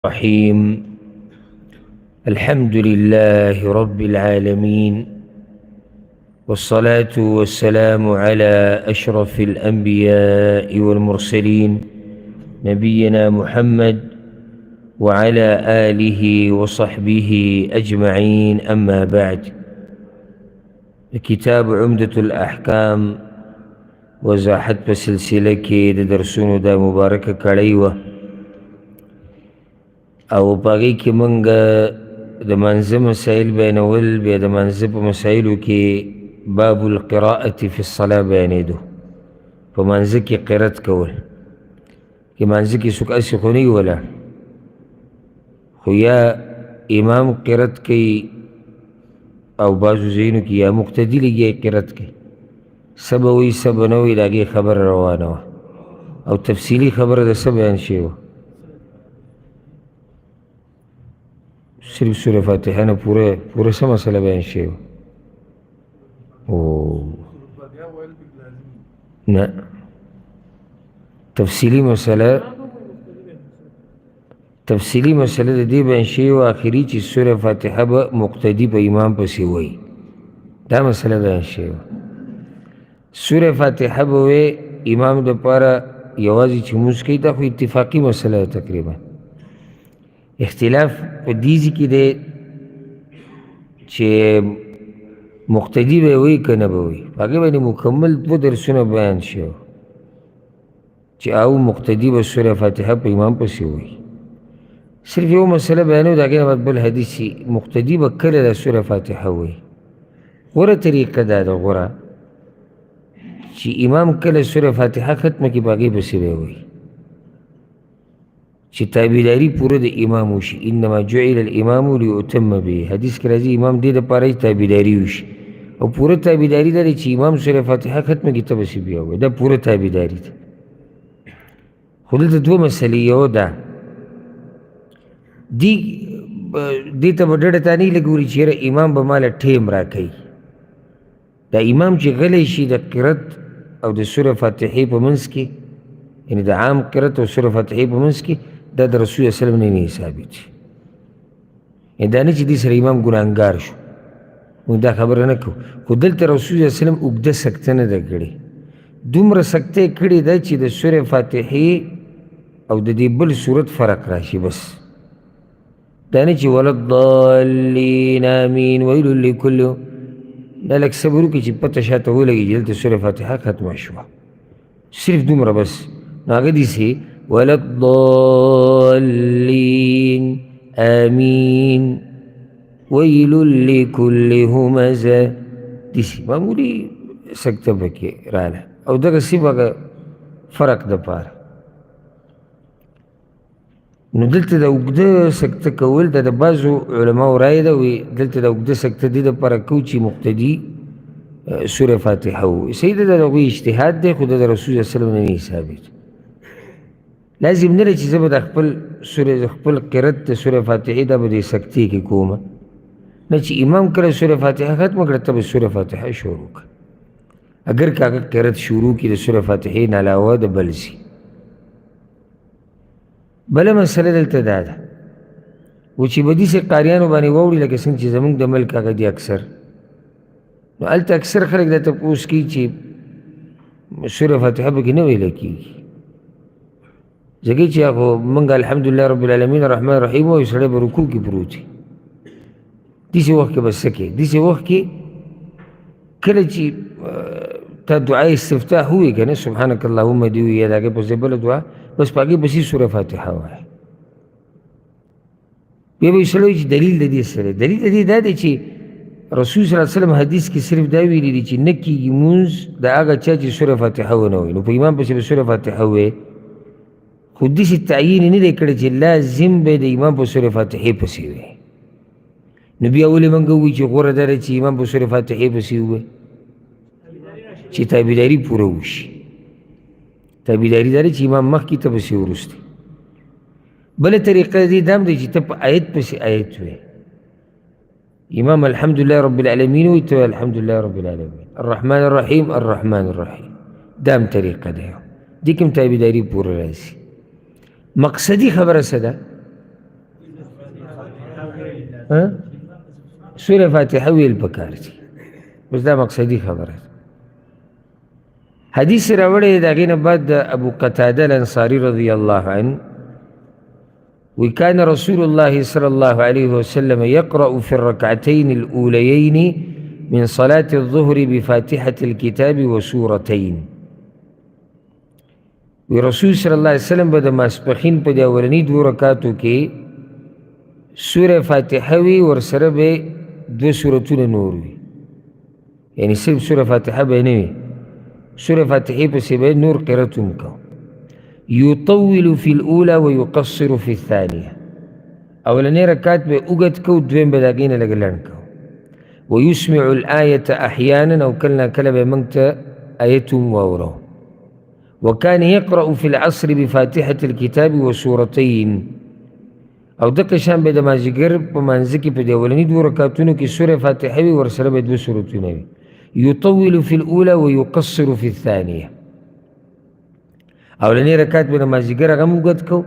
الرحيم. الحمد لله رب العالمين، والصلاة والسلام على أشرف الأنبياء والمرسلين نبينا محمد وعلى آله وصحبه أجمعين. أما بعد، كتاب عمدة الأحكام وضاحت په سلسله کې د درسونو دا مبارکه کړی وه او په هغې کې موږ د منځه مسایل بیانول. بیا د منځه په مسایلو کې باب القراءة فی الصلاة بیانېدو، په منځه کې قرت کول. که منځه کې څوک هسې خو نه وي ولاړ، خو یا امام قرت کوي او بعضو ځایونو کې یا مقتدي لګیا قرت کوي، څه به وایي څه به نه وایي، د هغې خبره روانه وه او تفصیلي خبره د څه بیان شوې وه. صرف سورة فاتحه نه پوره څه مسله بیان شوې وه. نه، تفصیلي مسله د دې بیان شوې وه آخري چې سورة فاتحه به مقتدي په امام پسې وایي، دا مسله بیان شوې وه. سورة فاتحه به وی امام دپاره یوازې چې مونځ کوي، دا خو اتفاقي مسله ده. تقریبا اختلاف په دې ځای کې دی چې مقتدي به وی که نه به وی. په هغې باندې مکمل دوه درسونه بیان شوي چې او مقتدي به سورة فاتحه په امام پسې وی. صرف یو مسله بیانو، د هغې نه بعد بل حدیث مقتدي به کله د سورة فاتحه وی. غوره طریقه دا ده، غوره چې امام کله سورة فاتحه ختمه کړي، په هغې پسې به وایي چې تابعداري پوره د امام وشي. انما جعل الامام لیؤتم به، حدیث کې راځي امام دې دپاره چې تابعداري وشي، او پوره تابعداري دا دی چې امام سورة فاتحه ختمه کړي ته پسې بیا وایي. دا پوره تابعداري ده. خو دلته دوه مسلې، یو ده دې ته به ډډه تا نه لګوري چې یاره امام به ماله ټیم راکوي. دا امام چې غلی شي د قرت او د سورة فاتحې په منځ کې، یعنې د عام قرت او سورة فاتحې په منځ کې، دا د رسول الله وسلم نه ثابت شي. یعنې دا نه چې دې سره امام ګناهګار شو، موږ دا خبره نه کوو. خو دلته رسول الله وسلم اوږده سکته نه ده کړې، دومره سکته یې کړې ده چې د سورة فاتحې او د دې بل صورت فرق راشي. بس دا نه چې وللضالین آمین ویل لکل، دا لږ صبر وکړي چې پته شاته ولګي چې دلته سورة فاتحه ختمه شوه، صرف دومره بس. نو هغه داسې وللضالین آمین ویل لکل همزه، داسې معمولي سکته پکې راله. او دغسې هغه فرق دپاره نو دلته د اوږده سکته کول د بعضو علماو رایه ده، وایي دلته د اوږده سکته دې دپاره کوو چې مقتدي سورة فاتحه ووایي. صحیح ده، د هغوی اجتهاد دی، خو د رسول صلی الله علیه وسلم نه ثابت. لازم نه ده چې زه به د خپل قرت د سورة فاتحې دا به د سکتې کې کومه نه، چې امام کله سورة فاتحه ختمه کړه ته به سورة فاتحه شروع کړه. اگر که هغه قرت شروع کړي د سورة فاتحې نه علاوه د بل ځای. بله مسله دلته دا ده و چې به داسې قاریانو باندې واوړي لکه څنګه چې زموږ د ملک هغه دي اکثر، نو هلته اکثر خلک دا تپوس کوي چې سورة فاتحه پکې نه ویله کېږي، ځکه چې خو موږ الحمدلله رب العالمین الرحمن الرحیم وایو، سړی به رکوع کې پروت وي. داسې وخت کې به څه کوې؟ داسې وخت کې کله چې تا دعای استفتاح ووایي که نه، سبحانک اللهم دې ووایي، یا د هغې پسې بله دعا، بس په هغې پسې سورة فاتحه وایه. بیا به یې سړی وایي چې دلیل د دې سره، دلیل د دې دا دی چې رسول صلی الله علیه وسلم حدیث کې صرف دا ویلي دي چې نه کېږي مونځ د هغه چا چې سورة فاتحه ونه وایي. نو په امام پسې به سورة فاتحه ووایي، خو داسې تعیین یې نه دی کړی چې لازم به د امام په سورة فاتحې پسې وایي. نو بیا ولې موږ ووایو چې غوره دا دی چې امام په سورة فاتحې پسې ووایي، چې تابعداري پوره وشي. تابعداري دا دی چې امام مخکې ته پسې وروسته. بله طریقه دې دا هم دی چې ته په آیت پسې آیت وایي. امام الحمدلله رب العالمین وایي، ته الحمدلله رب العالمین الرحمن الرحیم الرحمن الرحیم. دا هم طریقه ده، دې کې هم تابعداري پوره راځي. مقصدی خبره څه ده؟ سوره فاتحه ویل پکار دي. اوس دا مقصدي خبره ده. حدیث راوړی د هغې نه بعد د ابو قتاده الانصاري رضی الله عنه وكان رسول الله صلى الله عليه وسلم يقرأ في الركعتين الأوليين من صلاة الظهر بفاتحة الكتاب وسورتين. ورسول صلى الله عليه وسلم بد ماسپخین په د اولني دو رکعاتو کې سوره فاتحه وي ورسره به دو سورتونه نور وي، یعنی صرف سوره فاتحه به نه وي، سوره فاتحه پسې به نور قرأت هم کو. يطول في الأولى ويقصر في الثانية. أولنی رکعت به اوږد کو، دویم به د هغې نه لږ لنډ کو. ويسمع الآية أحيانا، أو کله ناکله به موږ ته آیت هم واورو. وكان يقرأ في العصر بفاتحة الكتاب وسورتين. او دغه شان به د مازدیګر په مانځه کې په د اولني دوو رکعتونو کې سوره فاتحه وي، ورسره به دوه سورتونه وي. يطول في الأولى ويقصر في الثانية. اولنی رکعت به د مازدیګر هغه هم اوږد کو،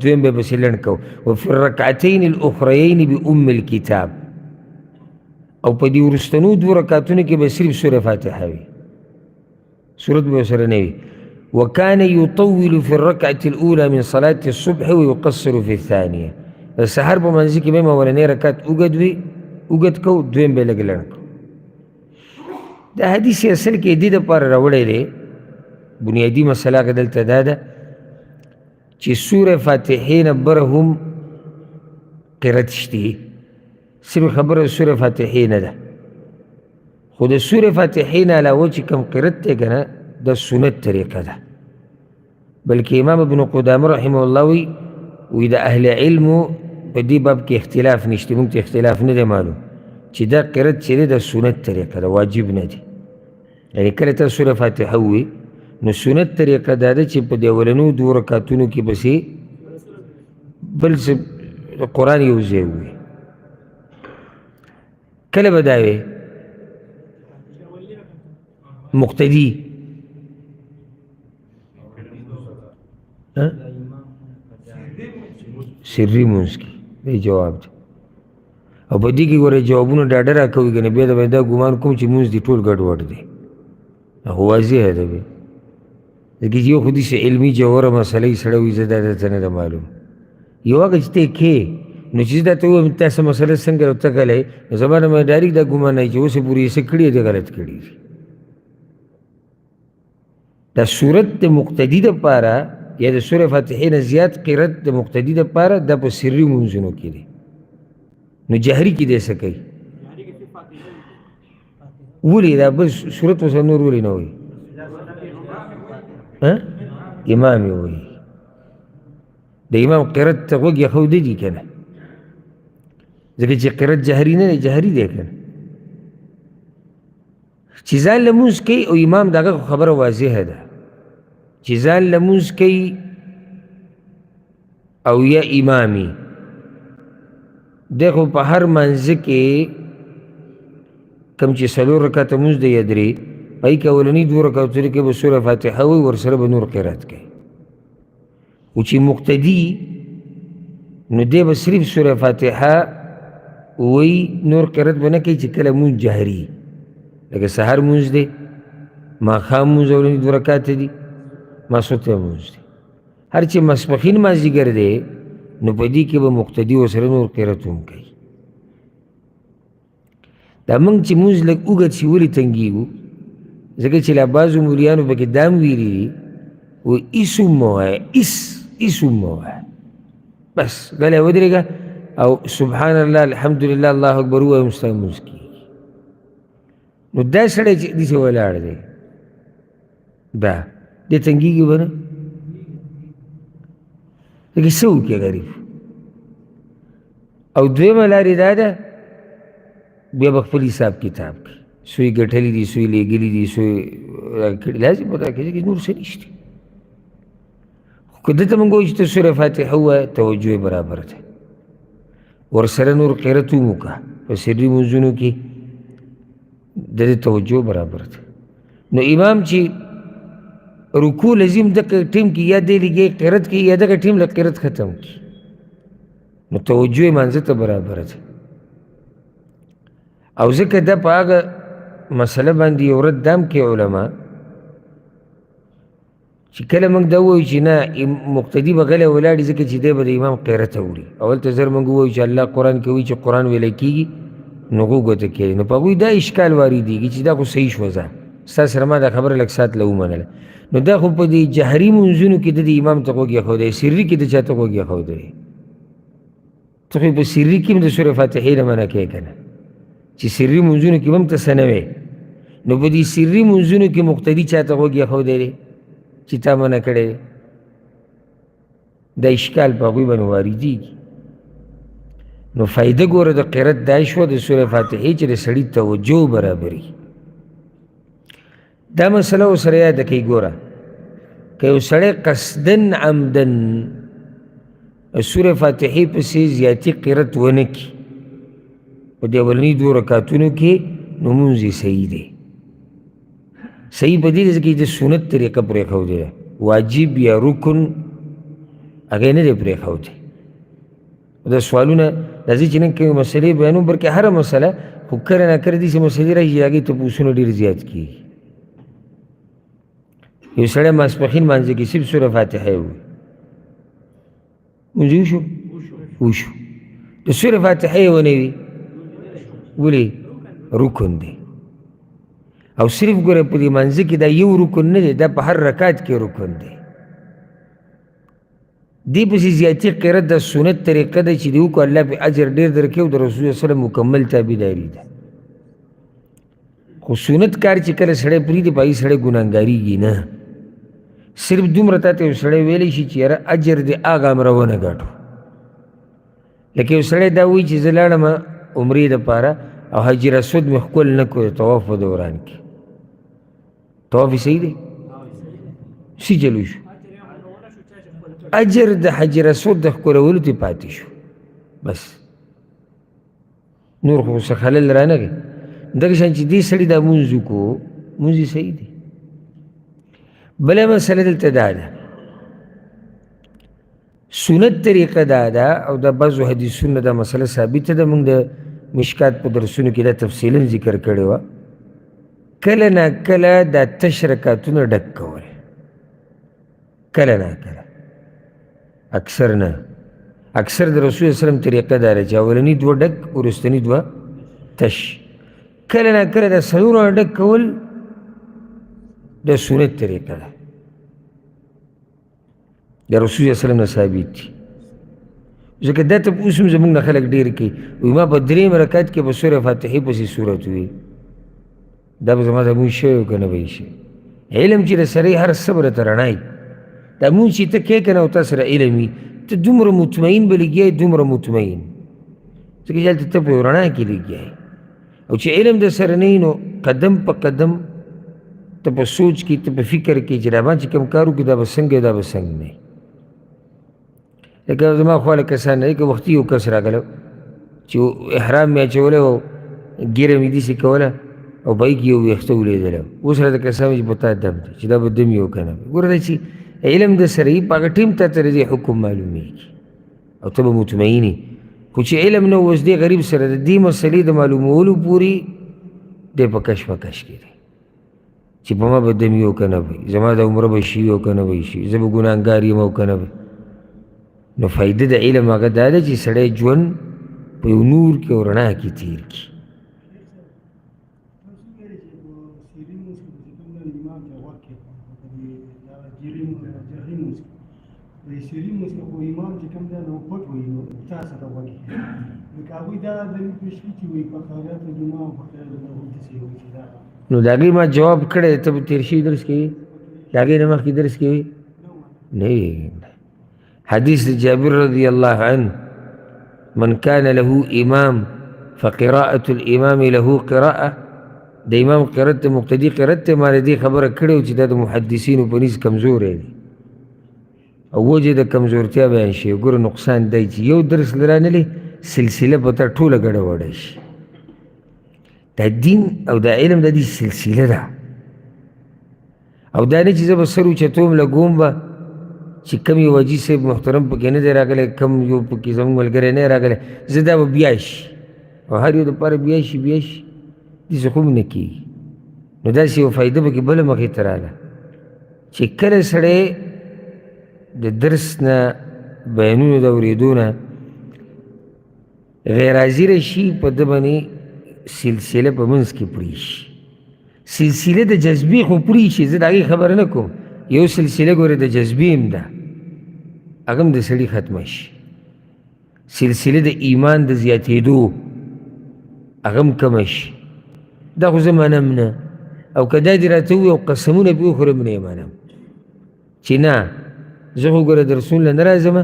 دویم به پسې لنډ کو. وفي الرکعتين الأخريين بأم الكتاب. او په دې وروستنو دوو رکعتونو کې به صرف سوره فاتحه وي، سورت به ورسره نه وي. وكان يطول في الركعة الأولى من صلاة الصبح ويقصر في الثانية. السحر په منځ کې به هم اولنی رکعت اوږد وي، اوږد کو، دویم به لږ لنډ کو. دا حدیث اصل کې دې دپاره راوړی دی، بنیادي مسله هغه دلته دا ده چې سوره فاتحې نه بره هم قرت شته. صرف خبره سوره فاتحې نه ده، خو د سوره فاتحې نه علاوه چې کوم قرت دی که نه د سنت طریقه ده. بلکې امام ابن قدامه رحمه الله وی د اهل علمو په دې باب کې اختلاف نشته، موږ ته اختلاف نه دی معلوم چې دا قرت چې دی د سنت طریقه ده، واجب نه دی. یعنی کله ته سوره فاتحه ووایې نو سنت طریقه دا ده چې په دې اولنو دوو رکعتونو کې بسې بل څه قرآن یو ځای ووایې. کله به دا وی مقتدي سری مونځ کې دی جواب دی. او په دې کې ګوره جوابونه ډاډه راکوي که نه، بیا به دا ګمان کوم چې مونځ دې ټول ګډوډ دی. خو واضحه ده بیا ځکه چې یو خو داسې علمي جوهره مسله یې سړی وي، زه دا درته نه ده معلوم. یو هغه چې ته یې کې نو چې زه درته ووایم تاسو مسله څنګه ورته کلی، نو زما نه ډایرکټ دا ګمان نه چې اوس یې پورې یې څه کړي دی غلط کړي دي. دا صورت د مقتدي دپاره یا د سوره فاتحې نه زیات قرت د مقتدي دپاره دا په سري مونځونو کې دی. نو جهري کې دی څه کوي ولې دا بل صورت ورسره نور ولې نه وایي؟ امام یې وایي. د امام قرت ته غوږ ایښودی دي که نه، ځکه چې قرت جهري نه دی، جهري دی که نه. چې ځان لمونځ کوي او امام د هغه خبره واضحه ده چې ځان لمونځ کوي او یا امامي دی، خو په هر منځه کې کوم چې څلور رکعته مونځ دی یا درې، په هغې کې اولني دوه رکعتونو کې به سوره فاتحه وایي، ورسره به نور قرات کوي. خو چې مقتدي نو دی به صرف سوره فاتحه وایي، نور قرات به نه کوي. چې کله مونځ جهري لکه سحر مونځ دی، ماښام مونځ اولني دوه رکعته دي، ماسوته مونځ دی، هر چې ماسپښین مازدیګر دی نو په دې کې به مقتدي ورسره نور قرات هم کوي. دا موږ چې مونځ لږ اوږد شي ولې تنګېږو؟ ځکه چې لا بعضو مولیانو پکې دا هم ویلي دي وایي ایس هم مه وایه، ایس هم مه وایه، بس غلی ودرېږه او سبحان الله الحمدلله الله اکبر ووایه هم ستا مونځ کېږي. نو دا سړی چې داسې ولاړ دی دا دې تنګېږي به نه؟ لکه څه وکړي غریب. او دویمه لارې دا ده بیا به خپل حساب کتاب کړي، سوی ګټلي دي، سوی لېږلي دي، سوی راکړي، لازم به راکړي چې نور څه نشته. خو که دته مونږ وایو چې ته سوره فاتحه ووایه توجه یې برابر ده، ورسره نور قرات هم وکړه په سري مونځونو کې، د دې توجه برابر ده. نو امام چې رکوع لازم دغه ټیم کې یا دی لګي قرات کې یا دغه ټیم له قرات ختم کړي، نو توجه یې مانځه ته برابر ده. او ځکه دا په هغه مسله باندې یو رد دام کې علما چې کله موږ دا ووایو چې نه مقتدي به غلی ولاړي ځکه چې دی به د امام قیرت اوري اول ته زر موږ ووایو چې الله قرآن کې وایي چې قرآن ویلی کېږي نو غوږ ورته کېږي نو په هغوی دا اشکال واردېږي چې دا خو صحیح شوه ځه ستا سره ما دا خبره لږ ساعت له ومنله نو دا خو په دې جهري منځونو کې د دې امام ته غوږ ایښودی سري کې د چا ته غوږ ایښودی ته خو په سري کې هم د سورې فاتحې نه منع کوې که نه چې سري منځونو کې به هم ته څه نه وې نو په دې سري منځونو کې مقتدي چا ته غوږ ایښودی دی چې تا منع کړی دا اشکال په هغوی باندې واردېږي نو فایده ګوره د قرت دا شوه د سورې فاتحې چې د سړي توجه برابري دا مسله ورسره یاده کوي ګوره که یو سړی قصدن عمدن سورې فاتحې پسې زیاتي قرت ونه کړي په دې اولني دوو رکعتونو کې نو مونځ یې صحیح دی صحیح په دې دی ځکه د سنت طریقه پرېښودې ده واجب یا رکن هغې نه دی پرېښودی دا سوالونه راځي چې نن کومې مسلې بیانوم بلکې هره مسله خو کله ناکله داسې مسلې راشي چې هغې تپوسونه ډېر زیات کېږي یو سړی ماسپښین مانځه کې صرف سوره فاتحه یې ووایي مونځ وشو وشو د سوره فاتحه یې ونه وي ولې رکن دی او صرف ګوره په دې مانځه کې دا یو رکن نه دی دا په هر رکعت کې رکن دی دې پسې زیاتي قرت د سنت طریقه ده چې دې وکړو الله پې اجر ډېر درکوي او د رسول صلی وسلم مکمل تابعداري ده خو سنت کار چې کله سړی پرېږدي په هغې سړی ګناهګارېږي نه صرف دومره تا ته یو سړی ویلی شي چې یاره اجر دې هغه امره ونه ګټو لکه یو سړی دا وایي چې زه لاړم عمرې دپاره او حجر اسود مې ښکل نه کړو طواف په دوران کې طواف یې صحیح دی څه چلو شو اجر د حجر اسود د ښکلولو ته پاتې شو بس نور خو څه خلل رانغی دغه شان چې دې سړي دا مونځ وکړو مونځ یې صحیح دی بله مسله دلته دا ده سنت طریقه دا ده او د بعضو حدیثونو دا مسله ثابته ده موږ د مشکات په درسونو کې دا تفصیلا ذکر کړې وه کله نا کله دا تش رکعتونه ډک کول کله نا کله اکثر نه اکثر د رسول وسلم طریقه دا ده چې اولني دوه ډک وروستني دوه تش کله نا کله دا څلورونه ډک کول د سنت طریقه ده د رسول وسلم نه ثابت دي ځکه دا ته اوس هم زموږ نه خلک ډېر کوي وایي ما په درېیم رکعت کې به سورې فاتحې پسې صورت وي دا به زما د مونځ شوی و که نه به یې شوی علم چې د سړی هر څه به درته رڼایي دا مونځ چې ته کوې که نه او تا سره علم وي ته دومره مطمئن به لګیا یې دومره مطمئن ځکه چې هلته ته په یو رڼا کې لګیا یې او چې علم د سره نه وي نو قدم په قدم ته په سوچ کې ته په فکر کې چې دا ما چې کوم کار وکړي دا به څنګه دا به څنګه نه لکه زما خواله کسان نه دی که وختي یو کس راغلی چې احرام مې اچولی او ګیره مې داسې کوله او په هغې کې یو ویښته ولیدلی اوس راته کسان چې په تا دم دی چې دا به دم یې و که نه ګوره دا چې علم د سره وي په هغه ټیم تا ته د دې حکم معلومېږي او ته به مطمئن یې خو چې علم نه اوس دې غریب سره د دې مسلې د معلومولو پورې دی په کش مکش کې دی چې په ما به دم یې و که نه وي زما د عمره به شي او که نه به شي زه به ګناهګار یم او که نه وي نو فایده د علم هغه دا ده چې سړی ژوند په یو نور کې او رڼا کې تیر کړي نو د هغې ما جواب کړی ته به تېر شوي درس کوي د هغې نه مخکې درس کوي نه حدیث جابر رضی اللہ عنہ من کان له امام فقراءة الامام له قراءة د امام قرأت ته مقتدي قرأت ته ما دې خبره کړې چې دا د محدثینو په نس کمزوری دی او وجه د کمزورتیا بیان شي ګوره نقصان دی چې یو درس لرانلی سلسله په تا ټوله ګډوډه شي دا دین او دا علم د دې سلسله ده او دا نه چې زه به سر اوچتوم لګوم به چې کم یو حاجي صاحب محترم پکې نه دی راغلی کم یو پکې زموږ ملګری نه راغلی زه دا به بیا شي او هر یو دپاره بیا شي داسې خو هم نه کېږي. نو داسې یو فایده پکې بله مخې ته راغله چې کله سړی د درس نه بیانونو د اورېدو نه غیر حاضره شي، په ده باندې سلسله په منځ کې پرې شي. سلسله د جذبې خو پرې شي، زه د هغې خبره نه کوم. یو سلسله ګوره د جذبې هم ده، هغه هم د سړي ختمه شي. سلسله د ایمان د زیاتېدو هغه هم کمه شي. دا خو زه منم نه، او که دا دې راته ووایي او قسمونه پرې وخورم نه یې منم چې نه، زه خو ګوره درسونو له نه راځم،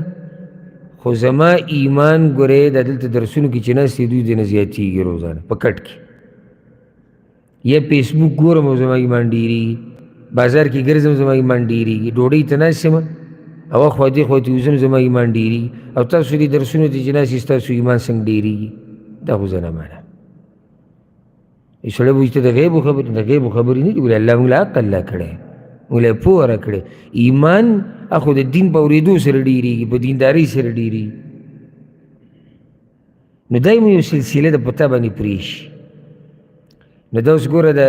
خو زما ایمان ګورې دا دلته درسونو کې چې ناست دی دوی دې نه زیاتېږي روزانه په کټ کې. یا فیسبوک ګورم او زما ایمان ډېرېږي، بازار کې ګرځم زما ایمان ډېرېږي، ډوډۍ ته ناست یم او خوا دې خوا ته وځم زما ایمان ډېرېږي، او تاسو دې درسونو ته چې ناست یې ستاسو ایمان څنګه ډېرېږي؟ دا خو زه نه منم. سړی به چې د غیبو خبرې، د غیبو خبرې نه دي، ولې الله موږ له عقل لا کړی، موږ له پوهه راکړی. ایمان اخو د دین په اورېدو سره ډېرېږي، په دیندارۍ سره ډېرېږي. نو دا یې یو سلسله د پتا باندې پرې شي. نو دا اوس ګوره د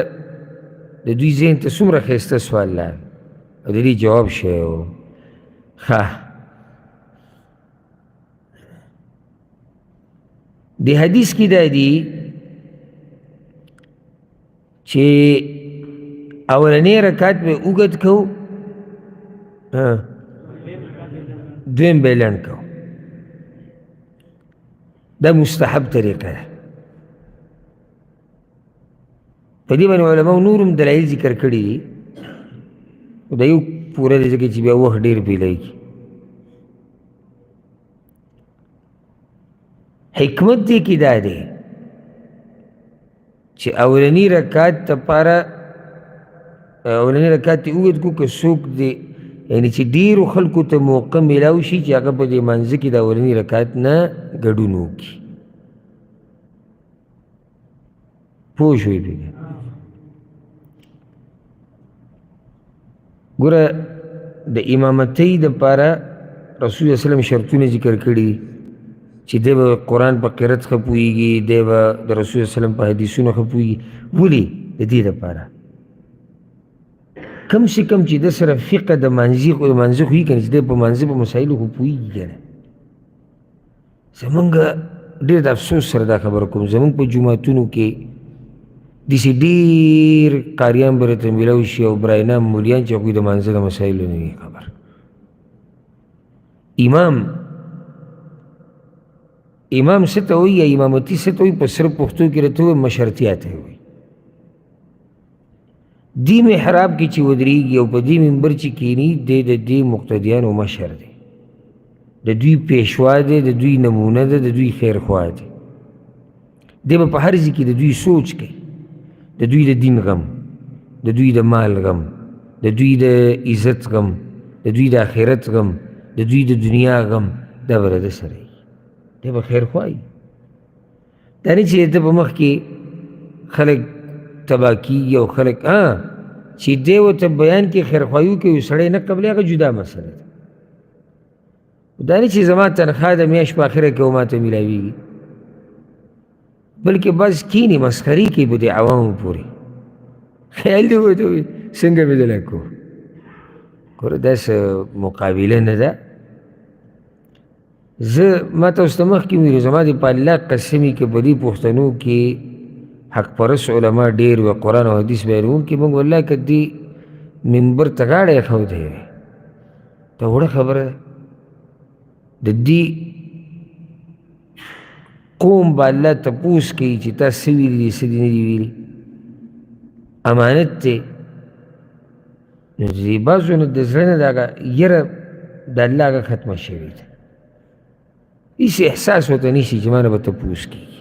دوی ذهن ته څومره ښایسته سوال لاړ او د دې جواب شوی و. ښه، د حدیث کې دا دي چې اولنی رکعت به اوږد کو، دویم به یې لنډ کو. دا مستحب طریقه ده. په دې باندې علماو نور هم دلایل ذکر کړي دي، دا یو پوره دی ځکه چې بیا وخت ډېر پې لګي. حکمت دې کې دا دی چې اولنی رکعت دپاره اولنی رکعت دې اوږد کړو، که څوک دې یعنې چې ډېرو خلکو ته موقع میلاو شي چې هغه په دې منځه کې د اولني رکعت نه ګډون وکړي. پوه شوې پکې؟ ګوره د امامتۍ دپاره رسول الله وسلم شرطونه ذکر کړي چې دی به قرآن په قرت ښه پوهېږي، دی به د رسول الله وسلم په حدیثونو ښه پوهېږي. ولې؟ د دې دپاره کم سے کم چې د سره فقه د مانځي خو د مانځه خو یي که نه، چې دی په مانځه په مسایلو خو پوهېږي که نه. زمونږ ډېر د افسوس سره دا خبره کوم، زمونږ په جوماتونو کې داسې ډېر قاریان به راته میلاو شي او براینام مولیان چې هغوی د مانځه د مسایلو نه وي خبر. امام څه ته وایي یا امامتي څه ته وایي، په صرف پښتو کې راته وایي مشرتیا ته وایي. دی محراب کې چې ودرېږي او په دې منبر چې کښېني، دی د دې مقتدیانو مشر دی، د دوی پیشوا دی، د دوی نمونه ده، د دوی خیرخوا دی. دی به په هر ځای کې د دوی سوچ کوي، د دوی د دین غم، د دوی د مال غم، د دوی د عزت غم، د دوی د آخرت غم، د دوی د دنیا غم، دا به د سره وي. دی به خیرخوا وي. دا نه چې د په مخ کې خلک تباه کېږي او خلک چې دی ورته بیان کې خیرخواهي وکړي، سړی نه قبلې، هغه جدا مسله ده. دا نه چې زما تنخواه د میاشت په اخره کې او ما ته میلاویږي، بلکې بس کینې مسخرې کوي په دې عوامو پورې. خیال دی ورته وایي څنګه مې دله کو. ګوره دا څه مقابله نه ده. زه ما تاسو ته مخکې ویلي، زما د په الله قسم که په دې پښتنو کې حق پرست علما ډېر وي، قرآن او حدیث بیانوونکي، موږ والله که دې منبر ته غاړه ایښودی وی، دا وړه خبره ده. د دې قوم به الله تپوس کوي چې تا څه ویلي دي، څه دې نه دي ویلي. امانت دی. نو د دې بعضو نه د زړه نه د هغه یره د الله هغه ختمه شوې ده. هېڅ احساس ورته نیسي چې ما نه به تپوس کېږي.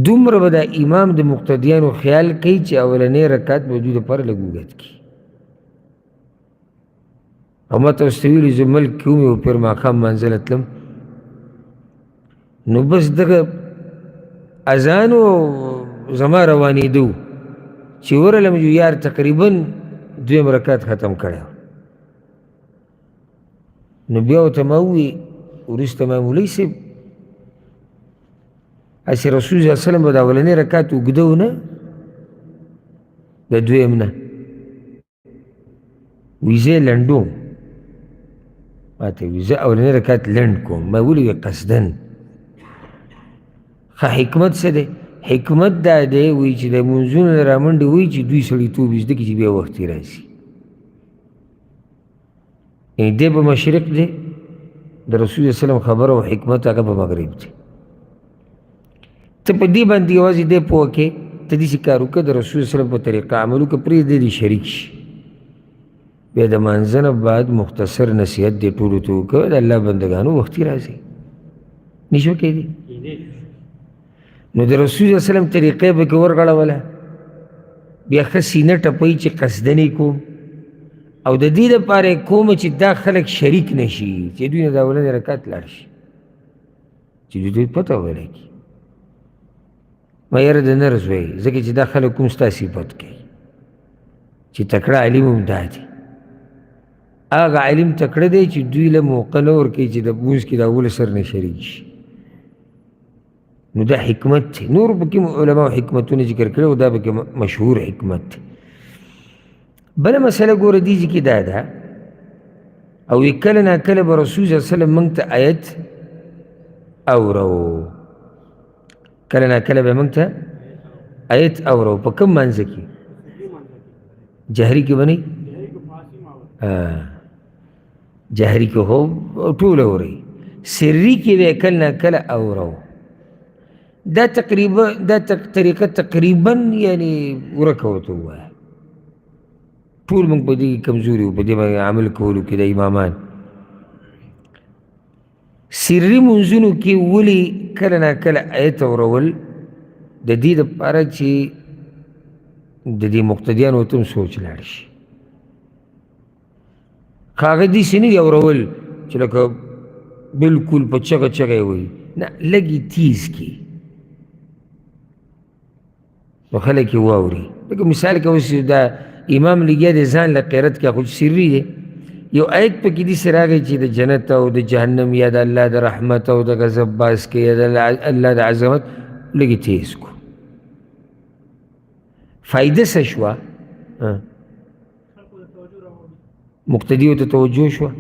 دومره به دا امام د مقتدیانو خیال کوي چې اولنی رکعت به دوی دپاره لږ اوږد کړي. او ما تاسو ته ویلي زه ملک کې ومې پیر ماښام منزل تلم، نو بس دغه اذان و زما روانېدو چې ورغلم جو یار تقریبا دویم رکعت ختم کړی و. نو بیا ورته ما وویې وروسته ما مولوي صاحب هسې رسول صلی الله علیه وسلم به د اولنی رکعت اوږده ونه د دویم نه وي زه یې لنډوم ماته وي زه اولنی رکعت لنډ کوم ما ولې وي قصدن ښه حکمت څه دی حکمت دا دی وایي چې د لمونځونو نه رامنډې وایي چې دوی سړیتوب یې زده کړي چې بیا وختي راشي یعنې دی په مشرق دی د رسول صلی وسلم خبره او حکمت هغه په مغرب دی ته په دې باندې یوازې دی پوه کې ته داسې کار وکړه د رسول وسلم په طریقه عمل وکړه پرېږدې دې شریک شي بیا د مانځه نه بعد مختصر نصیحت دې ټولو ته وکړه د الله بندګانو وختي راځي نشو کېدی نو د رسول صلی وسلم طریقې به کې ورغړوله بیا ښه سینه ټپوي چې قصدنې کوم او د دې دپاره یې کومه چې دا خلک شریک نه شي چې دوی نه د اولنی رکعت لاړ شي چې دوی پته ولګي ما یاره د نه رسوی ځکه چې دا خلک کوم ستا صفت کوي چې تکړه علم هم دا دی هغه علم تکړه دی چې دوی له موقع نه ورکوي چې د لمونځ کې د اول سر نه شریک شي نو دا حکمت دی نور پکې علماء حکمتونه ذکر کړي او دا پکې مشهور حکمت دی بله مسله ګوره دې کې دا ده او کله نا کله به رسول صلی الله علیه وسلم موږ ته آیت اورو کله نا کله به موږ ته آیت اورو په کوم منځ کې جهري کې به نه جهري کې خو ټول اورئ سري کې به کله نا کله اورو دا تقریبا دا طریقه تقریبا یعنی ورکه ورته ووایه ټول موږ په دې کمزوري وو په دې باندې عمل کولو کې د امامان سري منځونو کې ولې کله نا کله آیت اورول د دې دپاره چې د دې مقتدیانو ته هم سوچ لاړ شي هغه داسې نه دي اورول چې لکه بلکل په چغه چغه یې وایي نه لږ یې تیز کړي نو خلک یې واوري لکه مثال کې اوس دا امام لګیا دی ځان له قیرت کې خو سري دی یو آیت پکې داسې راغی چې د جنت او د جهنم یا د الله د رحمت او د غضب باس کې یا د الله د عظمت لږ یې تیز کو فایده څه شوه مقتدیو ته توجه شوه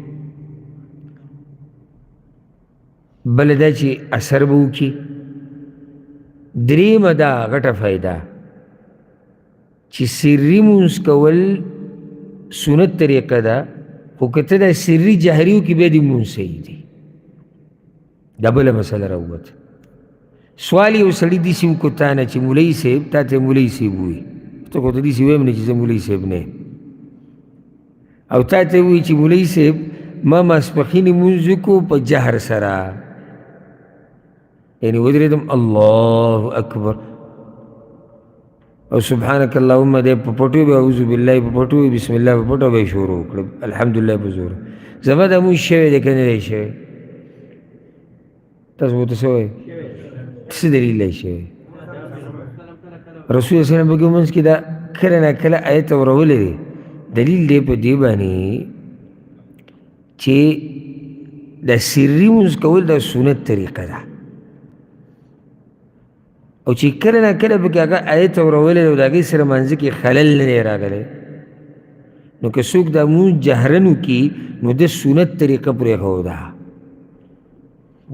بله دا چې اثر به وکړي درېیمه دا غټه فایده چې سري مونځ کول سنت طریقه ده خو که ته دا سري جهري وکړي بیا دې مونځ صحیح دی دا بله مسله راووته سوال یو سړي داسې وکړو تا نه چې مولوي صاحب تا ته مولوي صاحب ووایي ته خو ته داسې ویم نه چې زه مولوي صاحب نه یم او تا ته ووایي چې مولوي صاحب ما ماسپښین مونځ وکړو په جهر سره یعنی ودرېدم الله اکبر او سبحانک اللهم دې په پټو به اعوذ بالله په پټو بسم الله په پټو به شروع کړ الحمدلله په زور زما د مونږ شوی دی که نه دی شوی تاسو ورته څه وایي څه دلیل دی شوی رسول صلی الله علیه وسلم په کې مونځ کې دا کله نه کله آیت اورولی دی دلیل دی په دې باندې چې د سري مونځ کول د سنت طریقه ده او چې کله نه کله پکې هغه آیت اورولی او د هغې سره منځه کې خلل نه دی راغلی نو که څوک دا مونځ جهرن وکړي نو د سنت طریقه پرېښوده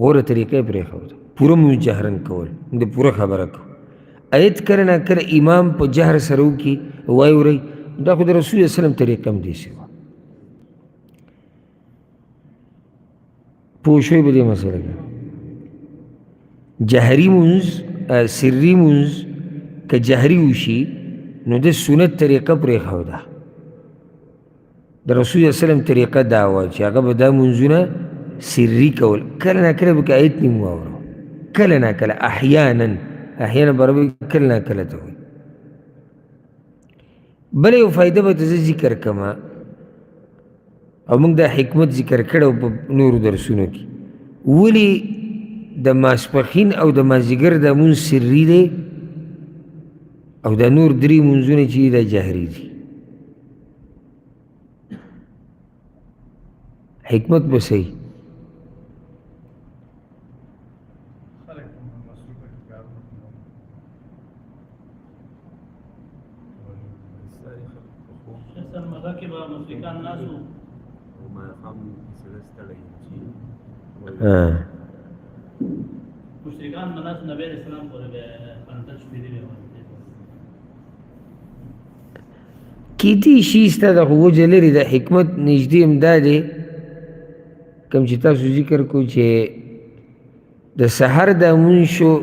غوره طریقه یې پرېښوده پوره مونځ جهرن کول د پوره خبره کو آیت کله نه کله امام په جهر سره وکړي وایي ورئ دا خو د رسول صلی وسلم طریقه هم داسې وه پوه شوئ په دې مسله کې جهري مونځ سري مونځ که جهري وشي نو د سنت طریقه پرېښوده د رسول صلی وسلم طریقه دا وه چې هغه به دا مونځونه سري کول کله نه کله به که آیت نیم واورو کله نه کله احیانا برابر کله نه کله ته وایي بله یو فایده به ته زه ذکر کړمه او موږ دا حکمت ذکر کړی په نورو درسونو کې ولې د ماسپښین او د مازدیګر دا مونځ سري دی او دا نور درې مونځونه چې دا جهري دي حکمت به صحیح کیدی شي ستا د خو وجه لري د حکمت نږدې هم دا دی کوم چې تاسو ذکر کو چې د سحر دا مونځ شو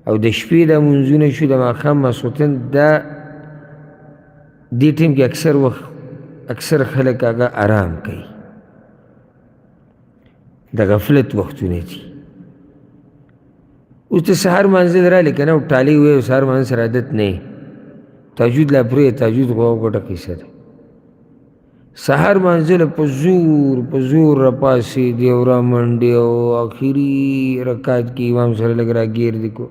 او د شپې دا مونځونه شو د ماښام ماسخوتن دا دې ټیم کې اکثر خلک هغه آرام کوي د غفلت وختونه دي اوس د سحر مانځه راغلی که نه او ټالۍ ووایي او سحر مانځه سره عادت نه تهجد لا پرې تهجد خو ګټه کیسه ده سحر مانځله په زور راپاڅېدې او رامنډې او آخري رکعت کې امام سره لږ راګیر دی کو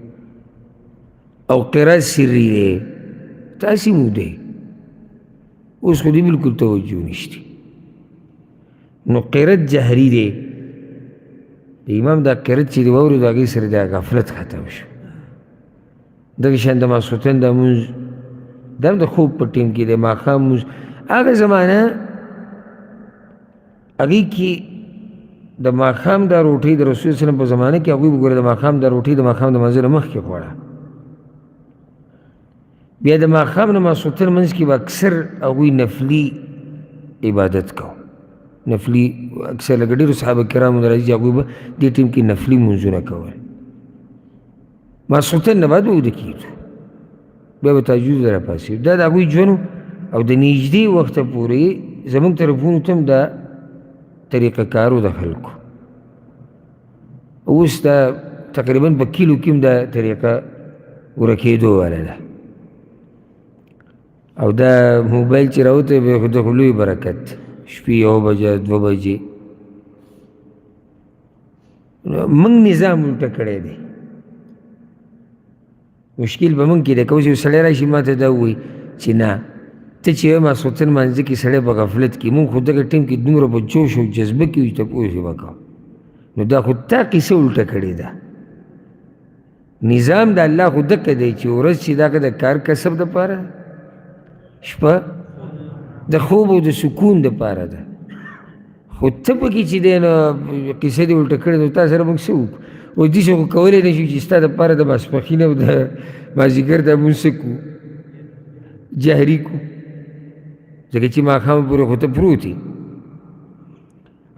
او قرات سري دی تاسې مو دی اوس خو دې بلکل توجه نشته نو قرات جهري دی د امام دا قرات چې دی واورېدو هغې سره دا غفلت ختم شو دغه شان د ماسخوتن دا مونځ دا هم د خوب په ټیم کې د ماښام مونځ هغه زمانه هغې کې د ماښام دا روټۍ د رسول وسلم په زمانه کې هغوی به ګوره د ماښام دا روټۍ د ماښام د منځه نه مخکې خوړه بیا د ماښام نه ماسخوتن منځ کې به اکثر هغوی نفلي عبادت کو نفلي اکثر لکه ډېرو صحابه کرامو راځي چې هغوی به دې ټیم کې نفلي مونځونه کول ماسخوتن نه بعد به وده کېږو بیا به تهجد راپاڅېږو دا د هغوی ژوند او د نږدې وخته پورې زموږ طرفونو ته هم دا طریقه کارو د خلکو اوس دا تقریبا په کیلو کې هم دا طریقه ورکېدو واله ده او دا موبایل چې راوتی به خو د خو لوی برکت شپې 1 بجه 2 بجې موږ نظام الټه کړی دی مشکل به موږ کې دی که اوس یو سړی راشي ما ته دا ووایي چې نه ته چې ماسخوتن مانځه کې سړی په غفلت کې موږ خو دغه ټیم کې دومره په جوش او جذبه کې وي تپوس یې وکړو نو دا خو تا قصه الټه کړې ده نظام د الله خو دقه دی چې ورځ چې دا د کار کسب دپاره شپه د خوب او د سکون دپاره ده خو ته پکې چې دی نو قصه دې الټه کړې نو تا سره موږ څه وکړو اوس داسې خو کولی نه شو چې ستا دپاره د ماسپښین او د مازدیګر دا مونځ څه کړو جهري کړو ځکه چې ماښام پورې خو ته پروت یې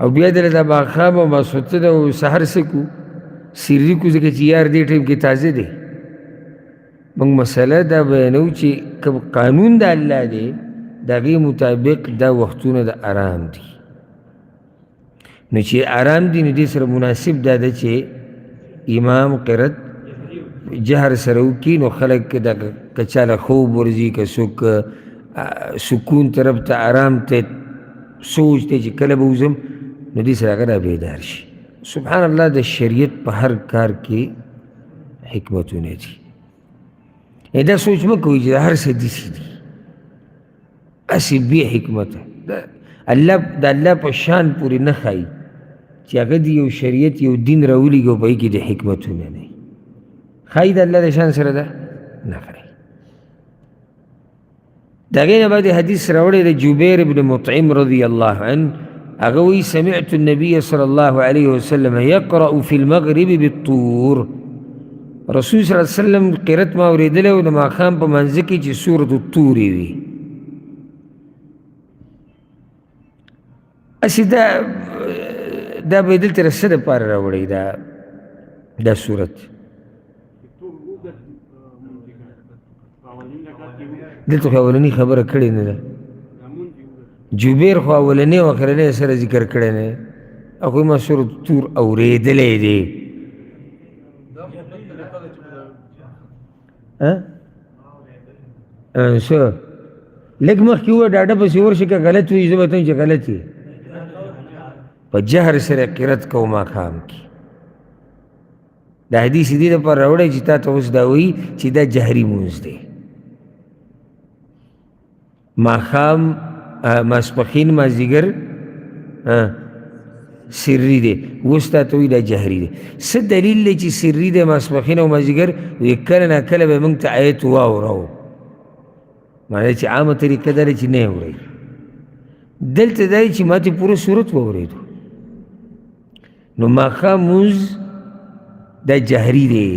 او بیا دله دا ماښام او ماسخوتن او سحر څه کړو سري کړو ځکه چې یار دې ټیم کې تازه دی موږ مسله دا بیانو چې کوم قانون د الله دی د هغې مطابق دا وختونه د آرام دي نو چې آرام دي نو دې سره مناسب دا ده چې امام قرات جهر سره وکړي نو خلک که چاله خوب ورځي که څوک سکون طرف ته آرام ته سوچ ته چې کله به وځم نو دې سره هغه رابیدار شي سبحان الله د شریعت په هر کار کې حکمتونه دي دا سوچ مه کوئ چې هر څه داسې دي هسې بې حکمته د الله په شان پورې نه ښایي چې هغه د یو شریعت یو دین راولېږي او په هغې کې د حکمتونه نه وي ښایي د الله د شان سره ده نه ښایي د هغې نه بعد حدیث راوړی د جبیر بن مطعم رضی الله عنه هغه وایي سمعت النبي صلی الله علیه وسلم یقرأ فی المغرب بالطور رسول صلی الله علیه وسلم قرات ما اورېدلی او د ماښام په منځه کې چې سورة الطور یې وي اسې دا به یې دلته د څه دپاره راوړی دا صورت دلته خو اولنۍ خبره کړې نه ده جبیر خو اولنۍ او اخرنۍ سره ذکر کړی نه دی هغوی ما سورة الطور اورېدلی دی څه لږ مخکې ووایه ډاډه پسې ورشي که غلط وي زه به ته چې غلط یې په جهر سره قرات کوو ماښام کې دا حدیث دې دپاره راوړی چې تا ته اوس دا وایي چې دا جهري مونځ دی ماښام ماسپښین مازدیګر سری دی، اوس تا ته وایي دا جهري دی. څه دلیل دی چې سري دی ماسپښین او مازدیګر؟ وایي کله ناکله به موږ ته آیت واورو. معنی چې عامه طریقه دا ده چې نه یې اورئ. دلته دا دی چې ما ته پوره صورت واورېدو، نو ماښام مونځ دا جهري دی.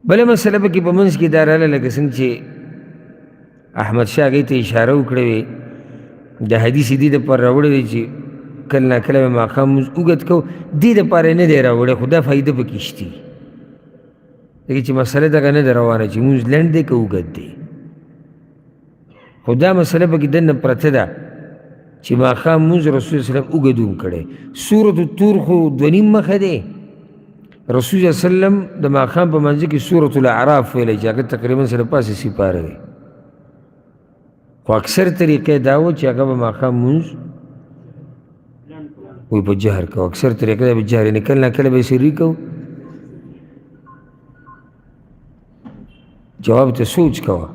بله مسله پکې په منځ کې دا راغله لکه څنګه چې احمدشاه هغې ته اشاره وکړې وې، د حدیث دې دپاره راوړی دی چې کله ناکله به ماښام مونځ اوږد کوو، دې دپاره یې نه دی راوړی، خو دا فایده پکې شته ځکه چې مسله دغه نه ده روانه چې مونځ لنډ دی که اوږد دی، خو دا مسله پکې دننه پرته ده چې ماښام مونځ رسول صلی الله علیه وسلم اوږد هم کړی. سورة الطور خو دوه نیم مخه دی، رسول صلی الله علیه وسلم د ماښام په منځه کې سورة الاعراف ویلی چې هغه تقریبا سره پاسې سپاره دی، خو اکثر طریقې دا و چې هغه به ماښام مونځ وایي په جهر کوو، اکثر طریقې دا به جهر، یعنې کله ناکله به یې سري کوو. جواب ته سوچ کوه.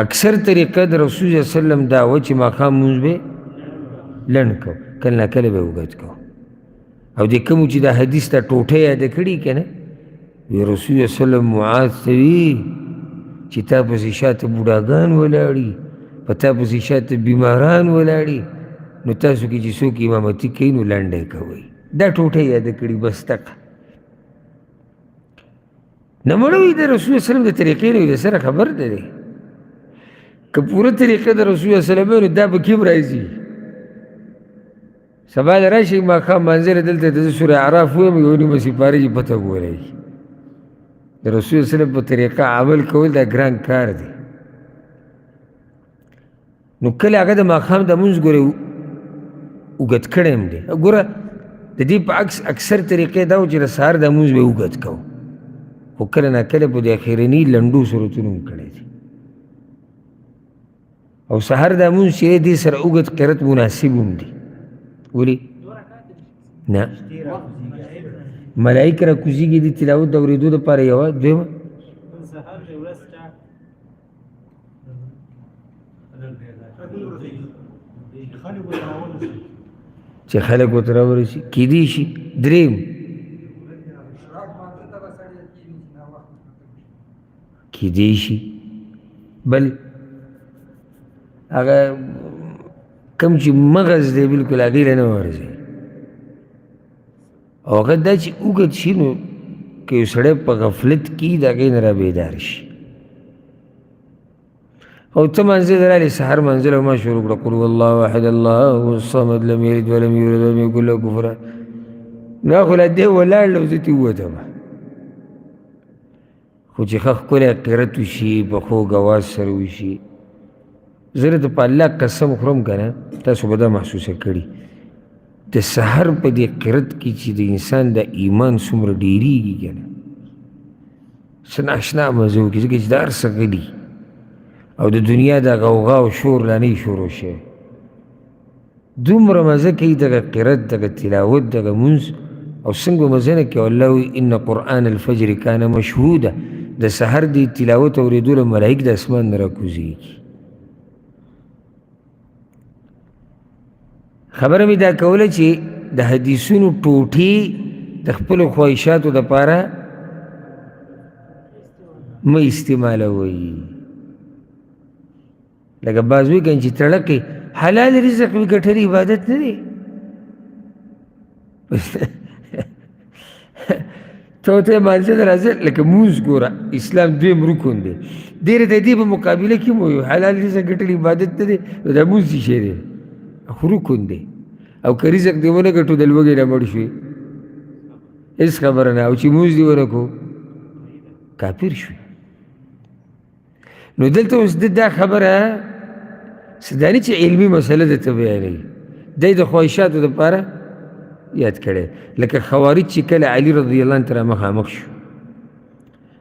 اکثر طریقه د رسول صلی الله علیه وسلم دا و چې ماښام مونځ به لنډ کوو، کله ناکله به یې اوږد کوو. او د کومو چې دا حدیث ته ټوټه یاده کړي که نه، وی رسول صلی الله علیه وسلم معاذ ته وي چې تا پسې شاته بوډاګان ولاړي، په تا پسې شاته بیماران ولاړي، نو تاسو کې چې څوک امامتي کوي نو لنډی کوئ. دا ټوټه یاده کړي بس تک نه مړه وي د رسول صلی الله علیه وسلم د طریقې نه وي، د سره خبر ده دی. که پوره طریقه د رسول الله صلی الله علیه وسلم نو دا به کیم راځي. سبا د راشي ماښام منظر دلته د سورې اعراف ویم یو نیمه سپارې چې پته وولئ. د رسول صلی الله علیه وسلم په طریقه عمل کول دا ګران کار دی. نو کله هغه د ماښام د مونځ ګورې اوږد کړی هم دی. ګوره د دې په عکس اکثر طریقې دا و چې د سهار د مونځ به یې اوږد کوو، خو کله ناکله په د اخرني لنډو صورتونو هم کړی دی. او سهار د مونځ چې دی دې سره اوږد قرت مناسب هم دی. ولې؟ نه، ملائک را کوزیږي د تلاوت د اورېدو دپاره یوه دویمه چې خلک ورته راورسي، کیدی شي درېیم کیدی شي بل هغه کم چې مغز دی بلکل هغې له نه ورځي، او هغه دا چې اوږد شي نو که یو سړی په غفلت کې د هغې نه را بیدار شي. او ته منزل راغلې سحر منزل او ما شروع کړه قل هو الله احد الله الصمد لم یلد ولم یولد ولم یکن له کفوا احد. نو خو لا دې ولاړ له زه ترې ووتم، خو چې ښه ښکلی قرت وشي په خوږ اواز سره وشي، زه درته په الله قسم خورم که نه تاسو به دا محسوسه کړي د سحر په دې قرت کې چې د انسان د ایمان څومره ډېرېږي که نه، څه ناشنا مزه وکړي ځکه چې دا هر څه غلي او د دنیا د غوغا او شور لا نه شروع شوی، دومره مزه کوي دغه قرت دغه تلاوت دغه مونځ، او څنګه به مزه نه کوي. الله وایي ان قرآن الفجر کان مشهوده، د سحر د تلاوت اورېدو له ملایک د اسمان نه راکوزېږي. خبره مې دا کوله چې د حدیثونو ټوټې د خپلو خواهشاتو دپاره مه استعمالوئ. لکه بعض وایي که چې تړکې حلال رزق وي ګټلې عبادت نه دی. ته ورته مانځه ته راځه لکه مونځ ګوره اسلام دویم رکن دی، ډېرې د دې په مقابله کې مو حلال رزق ګټلې عبادت نه دی، دا مونځ څه شی دی؟ خو رکن دی. او که رزق دې ونه ګټو د لوږې نه مړ شوې هېڅ خبره نه، او چې مونځ دې ونه کړو کافر شوې. نو دلته اوس دا خبره دا نه چې علمي مسله درته بیانوي، دی د خواهشاتو دپاره یاد کړی. لکه خوارج چې کله علي رضی الله عنه ته مخامخ شو،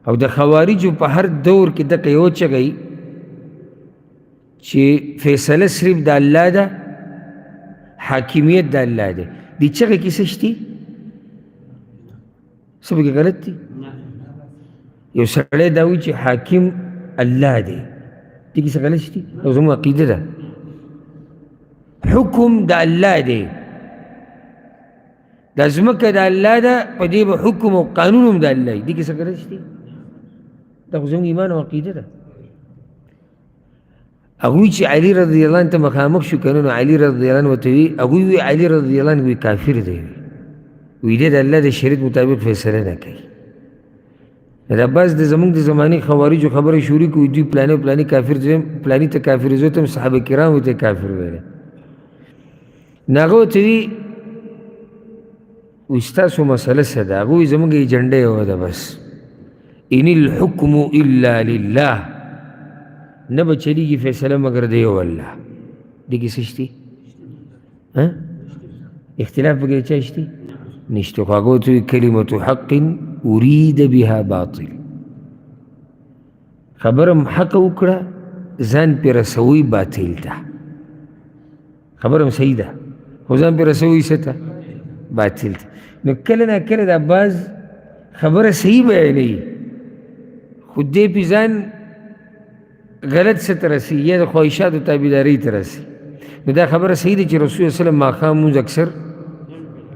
او د خوارجو په هر دور کې دغه یو چغه وي چې فیصله صرف د الله ده، حاکمیت د الله دی. دې چغې کې څه شتي؟ څه پکې غلط دي؟ یو سړی دا وایي چې حاکم الله دی، دې کې څه غلط شتي؟ او زموږ عقیده ده حکم د الله دی، دا ځمکه د الله ده، په دې به حکم او قانون هم د الله وي. دې کې څه ګرج دی؟ دا خو زموږ ایمان او عقیده ده. هغوی چې علي رضی الله عنه ته مخامخ شو که نه، نو علي رضی الله عنه ورته وي، هغوی وي علي رضی الله عنه وي کافر دی، وي دی د الله د شریعت مطابق فیصله نه کوي. دا بعض د زموږ د زمانې خوارجو خبره شروع کوي، دوی پلانې پلانې کافر دی، پلانې ته کافر زوی ته هم صحابه کرامو ته کافر ویله. نو هغه ورته وي وایي ستاسو مسله څه ده؟ هغه وایي زموږ ایجنډه یوه ده بس، ان الحکم الا لله، نه به چلیږي فیصله مګر د یو الله. دې کې څه شته؟ اختلاف پکې چا شته؟ نشته. خو هغه ورته وایي کلمة حق ارید بها باطل، خبره م حق وکړه ځان پې رسوي باطل ته، خبره م صحیح ده خو ځان پې رسوي څه ته؟ باطل ته. نو کله نا کله دا بعض خبره صحیح بیانوي خو دې پې ځان غلط څه ته رسي، یا د خواهشاتو تابعدارۍ ته رسي. نو دا خبره صحیح ده چې رسول صلی الله علیه وسلم ماښام مونځ اکثر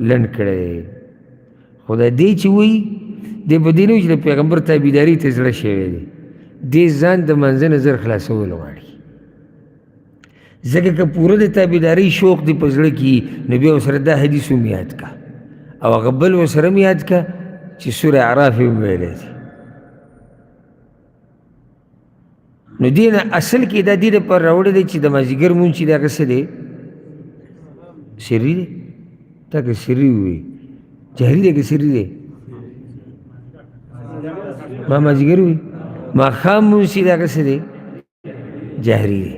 لنډ کړی، خو دا دې چې وایي دې په دې نه وي چې د پیغمبر تابعدارۍ ته زړه شوی دی، دې ځان د منځه نه زر خلاصول غواړي. ځکه که پوره د تابعدارۍ شوق دې په زړه کې نو بیا ورسره دا حدیث هم یاد که، او هغه بل ورسره هم یاد که چې سوره اعراف یې هم ویلی دی. نو دې نه اصل کې دا دې دپاره راوړی دی چې د مازدیګر مونځ چې دی هغه څه دی؟ سري دی. تا که سري ووایي جهري دی که سري دی؟ ما مازدیګر ووایي ماښام مونځ چې دی هغه څه دی؟ جهري دی.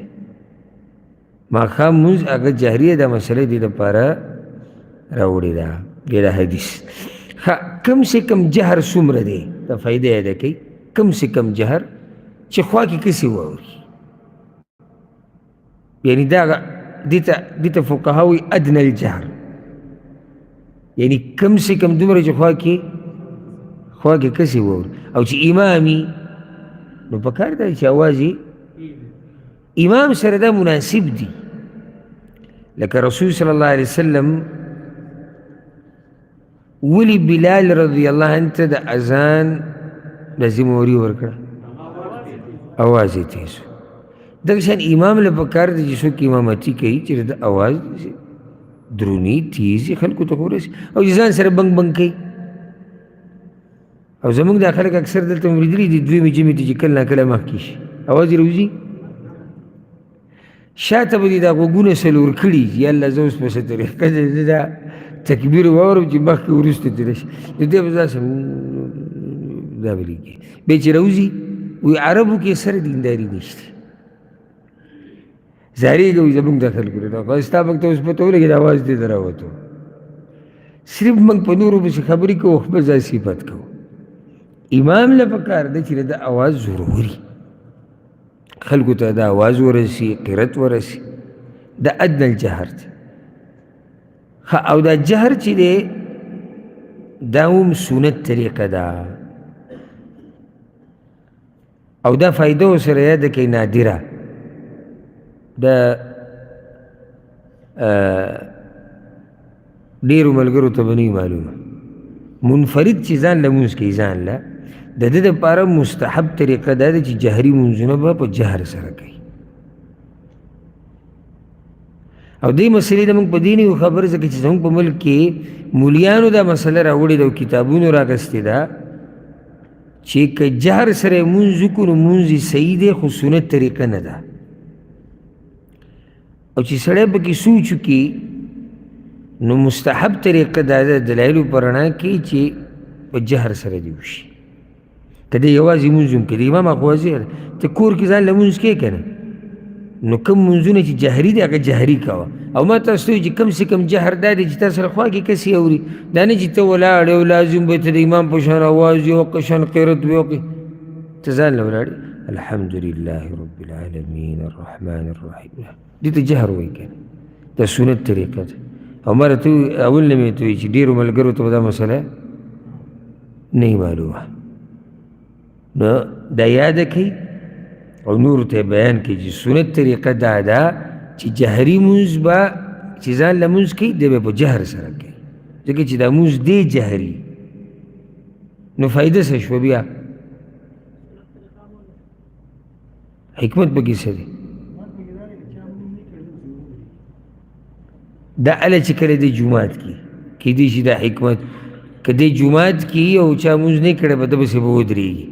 ماښام مونځ هغه جهري دی. دا مسله دې دپاره راوړې ده دې دا حدیث. کم سے کم جهر څومره دی؟ دا فایده یاده کوي. کم سے کم جهر چې خوا کې کسې واوري، یعنی دا دې ته فقها وایي ادنى الجهر، یعنی کم سے کم دومره چې خوا کې کسې واوري. او چې امامي نو پکار ده چې اواز یې امام سره دا مناسب دي. لکه رسول صلی الله علیه وسلم ولی بلال رضی الله عنه ته د اذان د ذمهواري ورکړه، اواز یې تیز و. دغه شان امام له پکار دی چې څوک امامتي کوي چې د اواز دروني تیز خلکو ته ورسي، او چې ځان سره بنګ بنګ کوي. او زمونږ دا خلک اکثر دلته مې لیدلي دي دویمې جمعې ته چې کله نا کله مخکې شي اواز یې راوځي، شاته به دې دا غوږونه څلور کړي یا الله زه اوس په څه طریقه زه دا تکبیر واورم چې مخکې وروسته تېره شي، نو دی به داسې دا به لیکي. بیا چې راوځي وی عربو کې سره دینداري نشته، زاریږه وي زمونږ د خلکو نه. خو ستا موږ ته اوس پته ولګېد اواز دې ته راوتو، صرف موږ په نورو پسې خبرې کوو، خپل ځای صفت کوو. امام له پکار ده چې د اواز ضروري خلکو ته دا اواز ورسي، قرت ورسي، دا ادنى الجهر دی. او دا جهر چې دی دا هم سنت طریقه ده، او دا فایده ورسره یاده کوي نادره. دا ډېرو ملګرو ته به نه وي معلومه. منفرد چې ځان له مونځ کوي ځان له، د ده دپاره مستحب طریقه دا ده چې جهري مونځونه به په جهر سره کوي. او دې مسلې د موږ په دې نه یو خبر ځکه چې زموږ په ملک کې مولیانو دا مسله راوړې ده او کتابونو رااخیستې ده چې که جهر سره یې مونځ وکړو نو مونځ یې صحیح دی، خو سنت طریقه نه ده. او چې سړی پکې سوچ وکړي نو مستحب طریقه دا ده دلایلو په رڼا کې چې په جهر سره دې وشي. که دی یوازې مونځ هم کوي، امام خو واضح ده، ته کور کې ځان له مونځ کوې که نه، نو کوم مونځونه چې جهري دي هغه جهري کوه. او ما تاسو ته چې کم سے کم جهر دا دی چې تا سره خوا کې کسې اوري، دا نه چې ته ولاړ او لازم به ته د امام په شان اواز وي او قشان قرت وي، ته ځان له ولاړې الحمدلله رب العالمین الرحمن الرحیم، دې ته جهر وایي که نه، دا سنت طریقه ده. او ما راته اول نه مې ته وایي چې ډېرو ملګرو ته به دا مسله نه وي معلومه، نو دا یاده کوي او نور ته بیان کوي چې سنت طریقه دا ده چې جهري مونځ به چې ځان له مونځ کوي دی به په جهر سره کوي ځکه چې دا مونځ دی جهري نو فایده څه شوه بیا حکمت پکې څه دی دا اله چې کله دی جومات کې کیدای شي دا حکمت که دی جومات کې او چا مونځ نه کړی به ده پسې به ودرېږي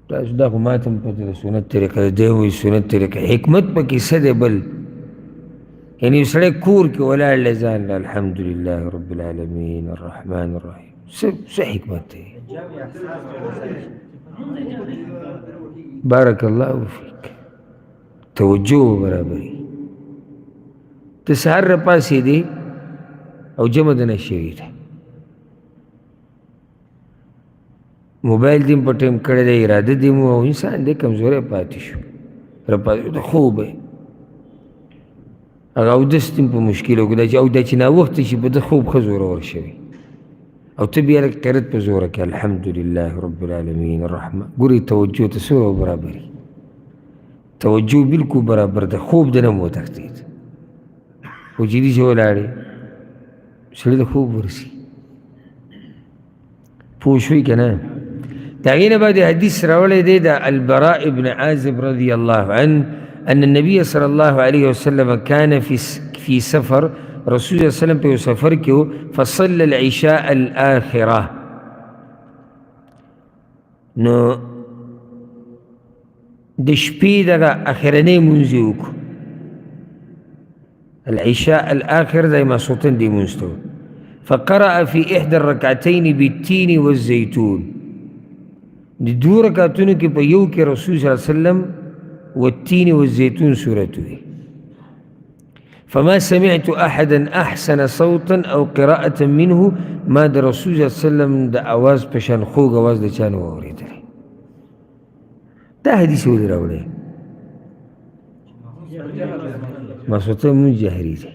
تاسو دا خو ما ته هم پته ده سنت طریقه ده دی وایي سنت طریقه حکمت پکې څه دی بل یعنې یو سړی کور کې ولاړ دی ځان له الحمدلله رب العالمین الرحمن الرحیم څه حکمت دی بارک الله فیک توجه برابري ته سهار راپاڅېدې او جمع د نه شوې ده موبایل دې په ټایم کړی دی اراده دې مو او انسان دې کمزوری پاتې شو راپاڅېد خوب یې هغه اودس دې په مشکل وکړه چې او دا چې ناوخته شي په ده خوب ښه زورور شوی او ته بیا لږ قرت په زوره کې الحمدلله رب العالمین الرحمن ګورې توجه ته څومره برابري توجه بلکل برابر ده خوب د نه مو وتښتېد وجودي چې ولاړې سړي ته خوب ورسي پوه شوي که نه د هغې نه بعد حدیث راوړی دی د البراء بن عازب رضی الله عنه ان النبي صلی الله علیه وسلم كان في سفر رسول الله صلی الله علیه وسلم په یو سفر کې و فصلى العشاء الآخره نو د شپې دغه اخرنی مونځ یې وکړو العشاء الآخر دا ماسوتن دی مونځ ته فقرأ في إحدى الركعتين بالتين والزيتون د دوه رکعتونو کې په یو کې رسول صلی الله علیه وسلم والتين والزيتون سورته وي فما سمعت أحدا أحسن صوتا أو قراءة منه ما د رسول صلی الله علیه وسلم د اواز په شان خوږ اواز د چا نه واورېدلی دا حدیث ولې راوړی ماسوته مونځ جهري دی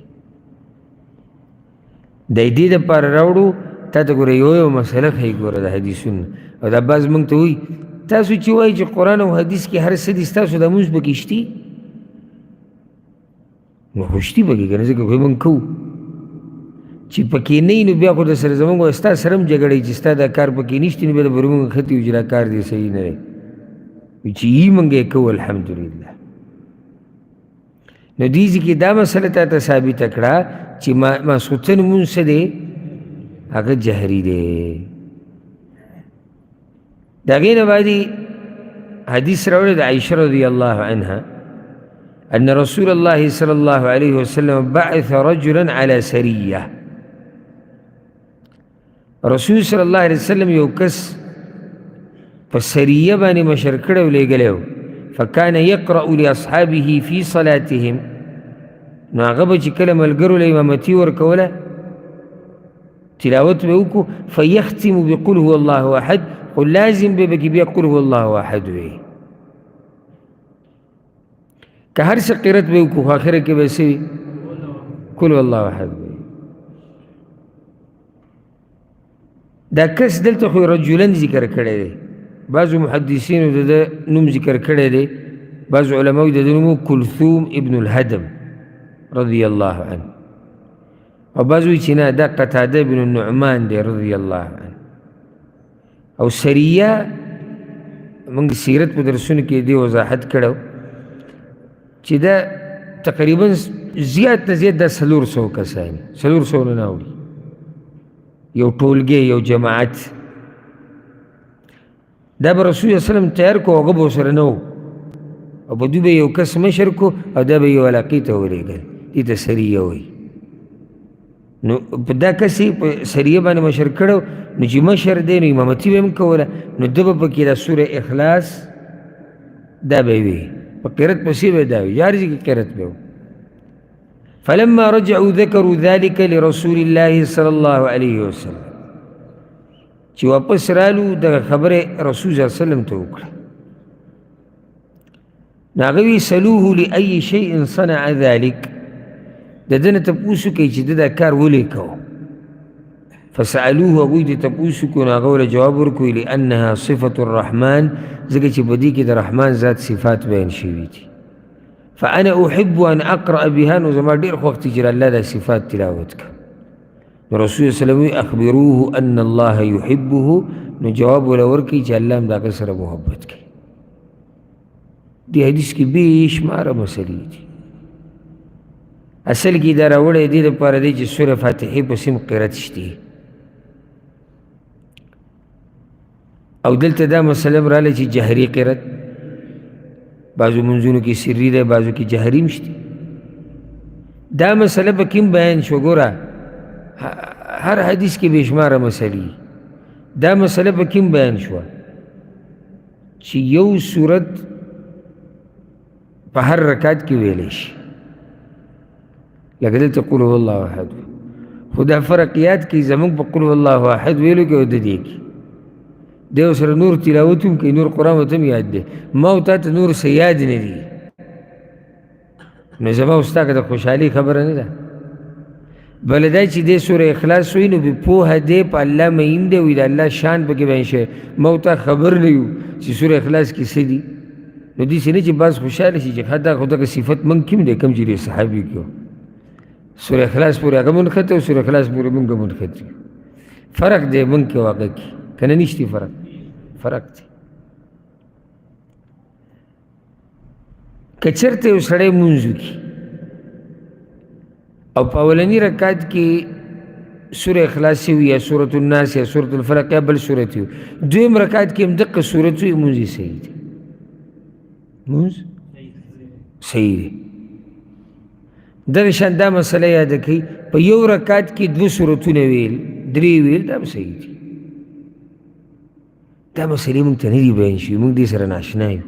د دې دپاره راوړو تا ته ګوره یو مسله ښایي ګوره د حدیثونو او دا بعض موږ ته وایي تاسو چې وایي چې قرآن او حدیث کې هر څه دي ستاسو دا مونځ پکې شتي نو خو شتي پکې که نه ځکه خو یې موږ کوو چې پکې نه وي نو بیا خو در سره زموږ ستا سره هم جګړه وي چې ستا دا کار پکې نشته نو بیا د پرې موږ ښتي وي چې دا کار دی صحیح نه دی چې یي موږ یې کوو الحمدلله نو دې ځکې دا مسله تا ته ثابته کړه چې ماسوتن مونځ څه دی هغه جهري دی د هغې نه بعد حدیث راوړی د عایشه رضی الله عنها ان رسول الله صلی الله علیه وسلم بعث رجلا على سریه رسول صلی الله علیه وسلم یو کس په سریه باندې مشر کړی او لېږلی و فکان یقرأ لاصحابه فی صلاتهم نو هغه به چې کله ملګرو له امامتي ورکوله تلاوت به وکړو فیختم بقل هو الله احد خو لازم به پکې بیا قل هو الله احد وی که هر څه قرت به وکړو خو اخره کې به څه وي قل هو الله احد وی دا کس دلته خو رجلن ذکر کړی دی بعضو محدثینو د ده نوم ذکر کړی دی بعضو علماو د ده نوم کلثوم ابن الهدم رضی الله عنه او بعضو چې نه دا قتاده بن النعمان دی رضی الله عنه او سریه موږ سیرت په درسونو کې دې وضاحت کړو چې دا تقریبا زیات نه زیات دا 400 کسان 400 نه اوړي یو ټولګی یو جماعت دا به رسول الله وسلم تیار کو هغه به ورسره نه و او په دوی به یو کس مشر کو او دا به یو علاقې ته ولېږل دې ته سریه وایي نو په دا کس یې په سریه باندې مشر کړی نو چې مشر دی نو امامتي به هم کوله نو ده به پکې دا سوره اخلاص دا به وي په قرت پسې به دا وي هر ځای کې قرت به و فلما رجعوا ذكروا ذلك لرسول الله صلى الله عليه وسلم چې واپس رالو دغه خبره رسول صلی الله علیه وسلم ته وکړه نو هغه وی سلوه لأي شیء صنع ذلك د ده نه تپوس وکړئ چې ده دا کار ولې کوو فسألوه هغوی دې تپوس وکړو نو هغه ورله جواب ورکوي لأنها صفة الرحمن ځکه چې په دې کې د رحمان ذات صفات بیان شوي دي فأنا أحب أن أقرأ بها نو زما ډېر خوښ دي چې د الله دا صفات تلاوت کړم نو رسول صلی الله علیه وسلم أخبروه أن الله يحبه نو جواب ورله ورکوي چې الله هم د هغه سره محبت کوي دې حدیث کې بې شماره مسلې دي اصل کې دا راوړی دې دپاره دی چې سوره فاتحې پسې هم قرت شته او دلته دا مسله هم راغله چې جهري قرت بعضو منځونو کې سري دی بعضو کې جهري هم شته دا مسله به کوم بیان شو ګوره هر حدیث کې بې شماره مسلې دا مسله به کوم بیان شوه چې یو صورت په هر رکعت کې ویلی شي لکه دلته قل هو الله احد خو دا فرق یاد کړئ زموږ په قل هو الله احد ویلو کې او د دې کې دی سره نور تلاوت هم کوي نور قرآن ورته هم یاد دی ما او تا ته نور څه یاد نه دي نو زما او ستا که د خوشحالي خبره نه ده بله دا چې دی سوره اخلاص وي نو بې پوهه دی په الله مین دی وي د الله شان پکې بیان شوی ما او تا خبر نه یو چې سوره اخلاص کې څه دي نو داسې نه چې بعض خوشحاله شي چې دا خو دغه صفت موږ کې هم دی کوم چې دی صحابي کې سوره اخلاص پورې هغه منخت او سوره اخلاص پورې موږ منخت فرق دی موږ کې واقع کې کنه نشتی فرق دی که چېرته یو سړی لمونځ وکړي او په اولني رکعت کې سوره اخلاص وي یا سورة الناس یا سورة الفلق یا بل سورت وي دویم رکعت کې هم دقه سورت وي لمونځ یې صحیح دی لمونځ صحیح دی دغه شان دا مسله یاده کړئ په یو رکعت کې دوه سورتونه ویل درې ویل دا به صحیح دي دا مسلې موږ ته نه دي بیان شوي موږ دې سره ناشنا یو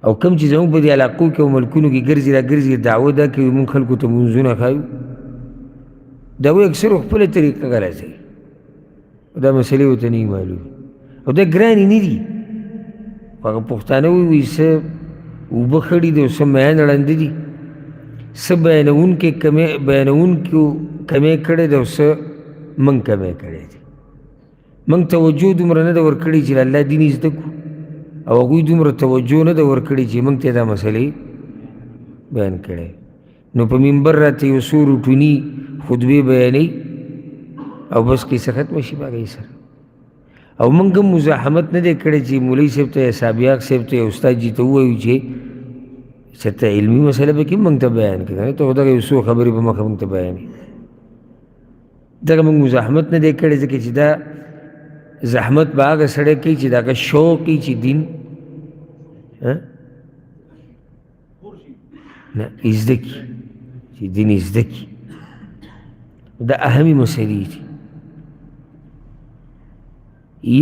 او کوم چې زموږ په دې علاقو کې او ملکونو کې ګرځي را ګرځي دعوه دا کوي موږ خلکو ته لمونځونه ښایو دا وایي اکثرو خپله طریقه غلطوي دا مسلې ورته نه معلومې او دا ګرانې نه دي خو هغه پښتانه وایي څه اوبه خړي دي او څه میان ړانده دي څه بیانونکو کمی کړی دی او څه موږ کمی کړی دی موږ توجه دومره نه ده ورکړې چې د الله دین یې زده کړو او هغوی دومره توجه نه ده ورکړې چې موږ ته دا مسلې بیان کړی نو په منبر راته یو څو روټوني خطبې بیانوي او بس کیسه ختمه شي په هغې سره او موږ هم مزاحمت نه دی کړی چې مولوي صاحب ته یا سابیاق صاحب ته یا استاد جي ته ووایو چې چېرته علمي مسله به کې موږ ته بیان کړي ته خو دغه یو څو خبرې په مخه موږ ته بیانوي دغه موږ مزاحمت نه دی کړی ځکه چې دا زحمت به هغه سړی کوي چې د هغه شوق وي چې دین نه زده کړي چې دین یې زده کړي دا اهمي مسلې دي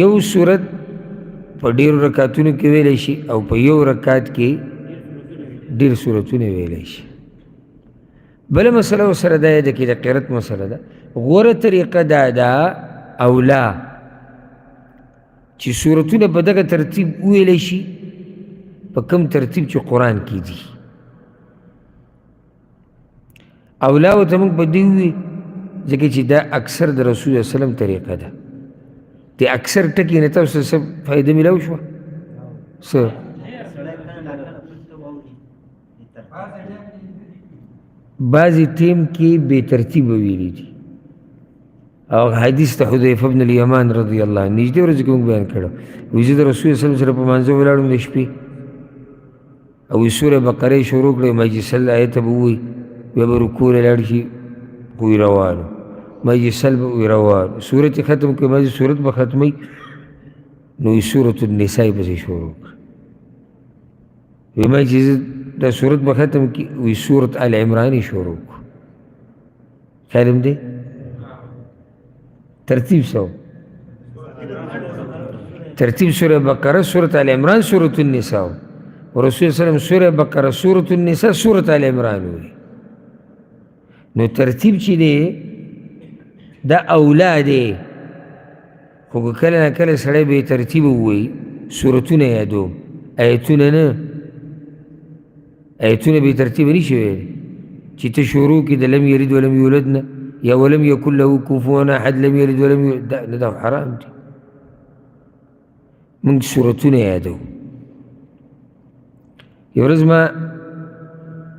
یو صورت په ډېرو رکعتونو کې ویلی شي او په یو رکعت کې ډېر صورتونه ویلی شي بله مسله ورسره دا یاده کړي د قرت مسله ده غوره طریقه دا ده اولا چې صورتونه په دغه ترتیب وویلی شي په کوم ترتیب چې قرآن کې دي اولا ورته موږ په دې ووایو ځکه چې دا اکثر د رسول الله وسلم طریقه ده د اکثر ټکي نه تاسو څه فایده میلاو شوه څه بعضې ټیم کې بې ترتیبه ویلي دي او حدیث ته حذیفه بن الیمان رضی الله عنه نږدې ورځې کې موږ بیان کړی وایي زه د رسول صلی سره په مانځه ولاړم د شپې او وایي سوره بقره یې شروع کړې مایي سل آیته به ووایي بیا به رکوع له لاړ شي وایي روانو مایي سل به وایي روانو سورت یې ختم کړې مایي سورت به ختموي نو وایي سورة النساء یې پسې شروع کړه وایي مایي چې زه دا سورت به ختم کړي وایي سورت آل عمران یې شروع کړو خیال هم دی ترتیب سو ترتیب سورة بقرة سورة آل عمران سورة النساء ورسول صلی اللہ علیہ وسلم سورة بقرة سورة النساء سورة آل عمران ہوئی نو ترتیب چی دے دا اولا دے خو کله نه کله سړی بې ترتیب ووایي سورتونه یادوم ایتونه نه ایتونه بې ترتیبه نشي ویلی چې ته شروع کړي د لم یلد ولم یولد نه یا ولم یکن له کفوا احد لم یلد ولم یولد، دا حرام دی. موږ سورتونه یادو. یو ورځ ما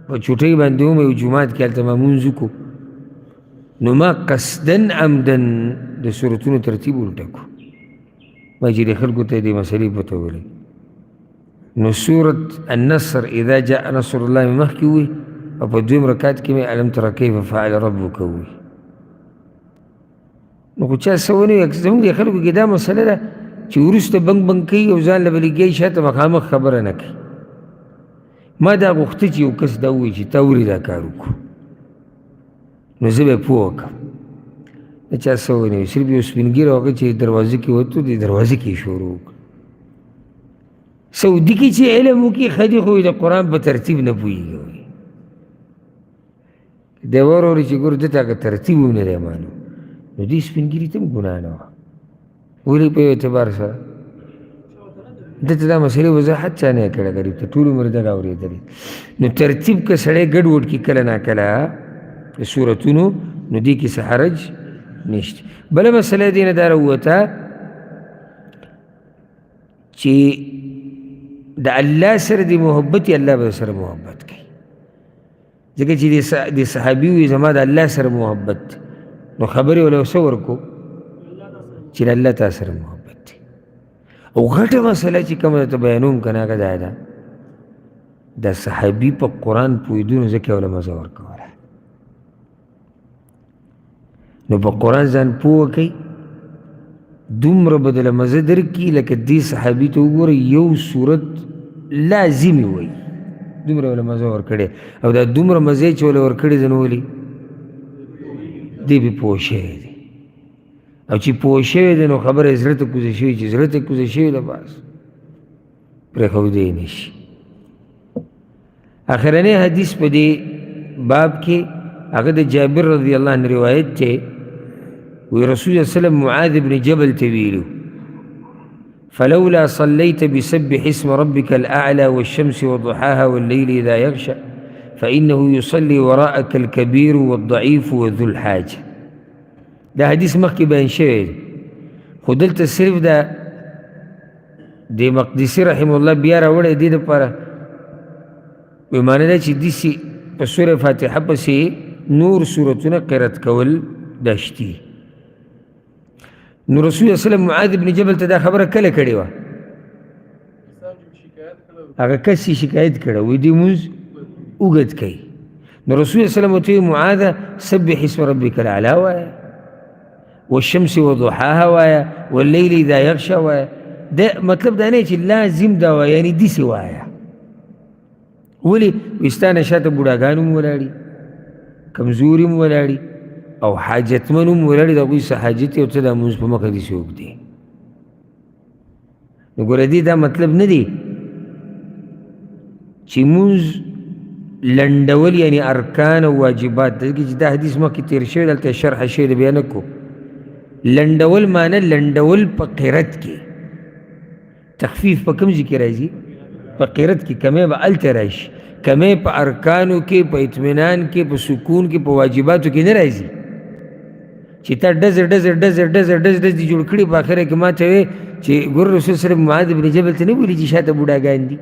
په چوټۍ باندې وم، یو جومات کې هلته ما مونځ وکړو، نو ما قصدن عمدن د سورتونو ترتیب الټه کړو. ما چې د خلکو ته دې مسلې پته ولګي. نو سورت النصر اذا جاء نصر الله مې مخکې ووایي او په دویم رکعت کې مې الم تر کیف فعل ربک ووایي. نو خو چا څه ونه وایي. زموږ د خلکو کې دا مسله ده چې وروسته بنګ بنګ کوي او ځان له به لګیایي، شاته مخامخ خبره نه کوي. ما دا غوښته چې یو کس دا ووایي چې تا ولې دا کار وکړو، نو زه به یې پوه کړم. د چا څه ونه وایي. صرف یو سپین ږیری هغه چې دروازې کې وتو، د دروازې کې یې شروع وکړه. سعودي کې چې علم وکړي ښه دي، خو د قرآن په ترتیب نه پوهېږي. دی وروري چې ګوره ده ته هغه ترتیب هم نه دی معلوم، نو دې سپین ږیري ته هم ګناه نه وه. ولې په یو اعتبار سره ده ته دا مسلې وضاحت چا نه کړی غریب ته، ټول عمر دغه اورېدلې. نو ترتیب که سړی ګډوډ کړي کله ناکله په صورتونو، نو دې کې څه حرج نشته. بله مسله دې نه دا راووته چې د الله سره د محبت یې الله به سره محبت کوي. ځکه چې د صحابي وي زما د الله سره محبت، نو خبرې وله څه ورکو چې د الله تا سره محبت دی. او غټه مسله چې کومه درته بیانوم که نه، هغه دا ده د صحابي په قرآن پوهېدو، نو ځکه یې وله مزه ورکوله. نو په قرآن ځان پوه کوي، دومره به دله مزه درکړي لکه دې صحابي ته وګوره یو صورت لازمي وایي، دومره وله مزه ورکړې. او دا دومره مزې چې وله ورکړې ده، نو ولې دی به پوه شوی دی. او چې پوه شوی دی، نو خبره یې زړه ته کوزه شوي، چې زړه ته کوزه شوي ده بس پرېښودی یې نه شي. اخرنی حدیث په دې باب کې هغه د جابر رضی الله عنه روایت دی. وی رسول الله صلی الله علیه وسلم معاذ بن جبل ته ویلو: فلولا صليت بسبح اسم ربك الأعلى والشمس وضحاها والليل إذا يغشى فإنه يصلي وراءك الكبير والضعيف وذو الحاجة. دا حدیث مخکې بیان شوی دی، خو دلته صرف دا د مقدسي رحمه الله بیا راوړی دې دپاره وی معنی دا چې داسې په سوره فاتحه پسې نور سورتونه قرت کول دا شتي. نو رسول الله صلی الله علیه وسلم معاذ بن جبل ته دا خبره کله کړې وه؟ هغه کس یې شکایت کړی وی دې مونځ اوږد کوي. نو رسول الله صلی الله علیه وسلم ورته ویل: معاذه سبح اسم ربک الاعلی وایه، والشمس وضحاها وایه، واللیل اذا یغشى وایه. دا مطلب دا نه چې لازم دا وایه، یعنې داسې وایه. ولې؟ وی ستا نه شاته بوډاګان هم ولاړي، کمزوري هم ولاړي، او حاجتمن هم ولاړي، د هغوی څه حاجت یې او څه دا مونځ په مخه داسې اوږدي. نو ګوره دې دا مطلب نه دی چې مونځ لنډول یعنی ارکان او واجبات. دلته چې دا حدیث مخکې تېر شوی، دلته شرح شوی دی، بیا نه کو. لنډول معنی لنډول په قرت کې، تخفیف په کوم ځای کې راځي؟ په قرت کې. کمی به هلته راشي، کمی په ارکانو کې، په اطمینان کې، په سکون کې، په واجباتو کې نه راځي. چې تا ډزر ډزر ډزر ډزر ډز ډز دي جوړ کړي، په اخره کې ما ته وې چې ګوره رسول صلی الله علیه وسلم معاذ بن جبل ته نه ویلي چې شاته بوډاګان دي.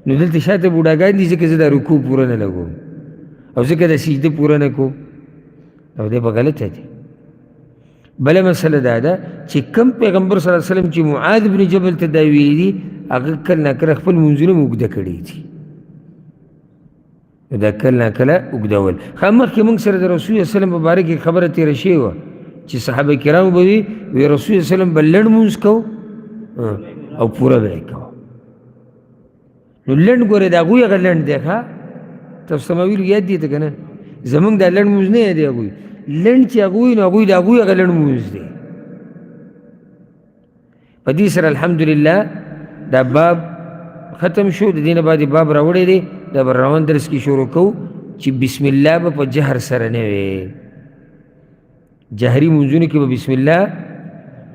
نو دلته شاته بوډاګان دي ځکه زه دا رکوع پوره نه لګوم او ځکه دا سجده پوره نه کوم، او دی به غلطه دی. بله مسله دا ده چې کوم پیغمبر صلی الله علیه وسلم چې معاذ بن جبل ته دا ویلي دي، هغه کله ناکله خپل منځونه اوږده کړي دي. دا کله ناکله اوږدول. ښه مخکې موږ سره د رسول الله صلی الله علیه وسلم په باره کې خبره تېره شوې وه چې صحابه کرامو به وي رسول الله صلی الله علیه وسلم به لنډ مونځ کوو او پوره به یې کوو. نو لنډ ګورې د هغوی هغه لنډ دی. ښه تاسو ته ما ویلو یاد دی ته که نه؟ زمونږ دا لنډ مونځ نه یادې هغوی لنډ چې هغوی نو هغوی د هغوی هغه لنډ مونځ دی. په دې سره الحمدلله دا باب ختم شو. د دې نه بعد باب راوړی دی، دا به روان درس کې شروع کوو چې بسم الله به په جهر سره نه وي. جهري منځونو کې به بسم الله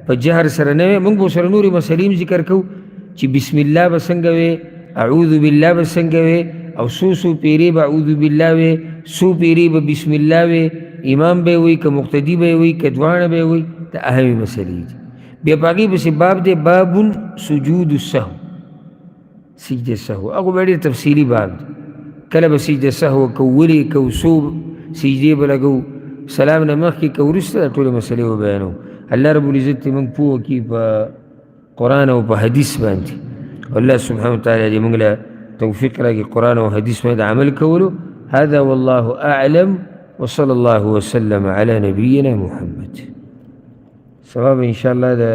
په جهر سره نه وي. موږ به سره نورې مسلې ذکر کوو چې بسم الله به څنګه وي، اعوذ بالله به څنګه وي، او څو څو پیرې به اعوذ بالله وي، څو پیرې به بسم الله وی، امام به وی که مقتدي به وی که دواړه به وی، دا اهمې مسلې دي. بیا په هغې پسې باب دی باب سجود السهو، سجده سهو. هغه به ډېر تفصیلي باب دی، کله به سجده سهو کوو، ولې کوو، څو سجدې به لګوو، سلام نه مخکې که وروسته، دا ټولې مسلې به بیانوو. الله رب العزت دې موږ پوه کړي په قرآن او په حدیث باندې. الله سبحانه وتعالی دې موږ له توفیق راکړي قرآن او حدیث باندې عمل کولو. هذا والله أعلم وصلى الله وسلم على نبينا محمد. ثواب إن شاء الله ده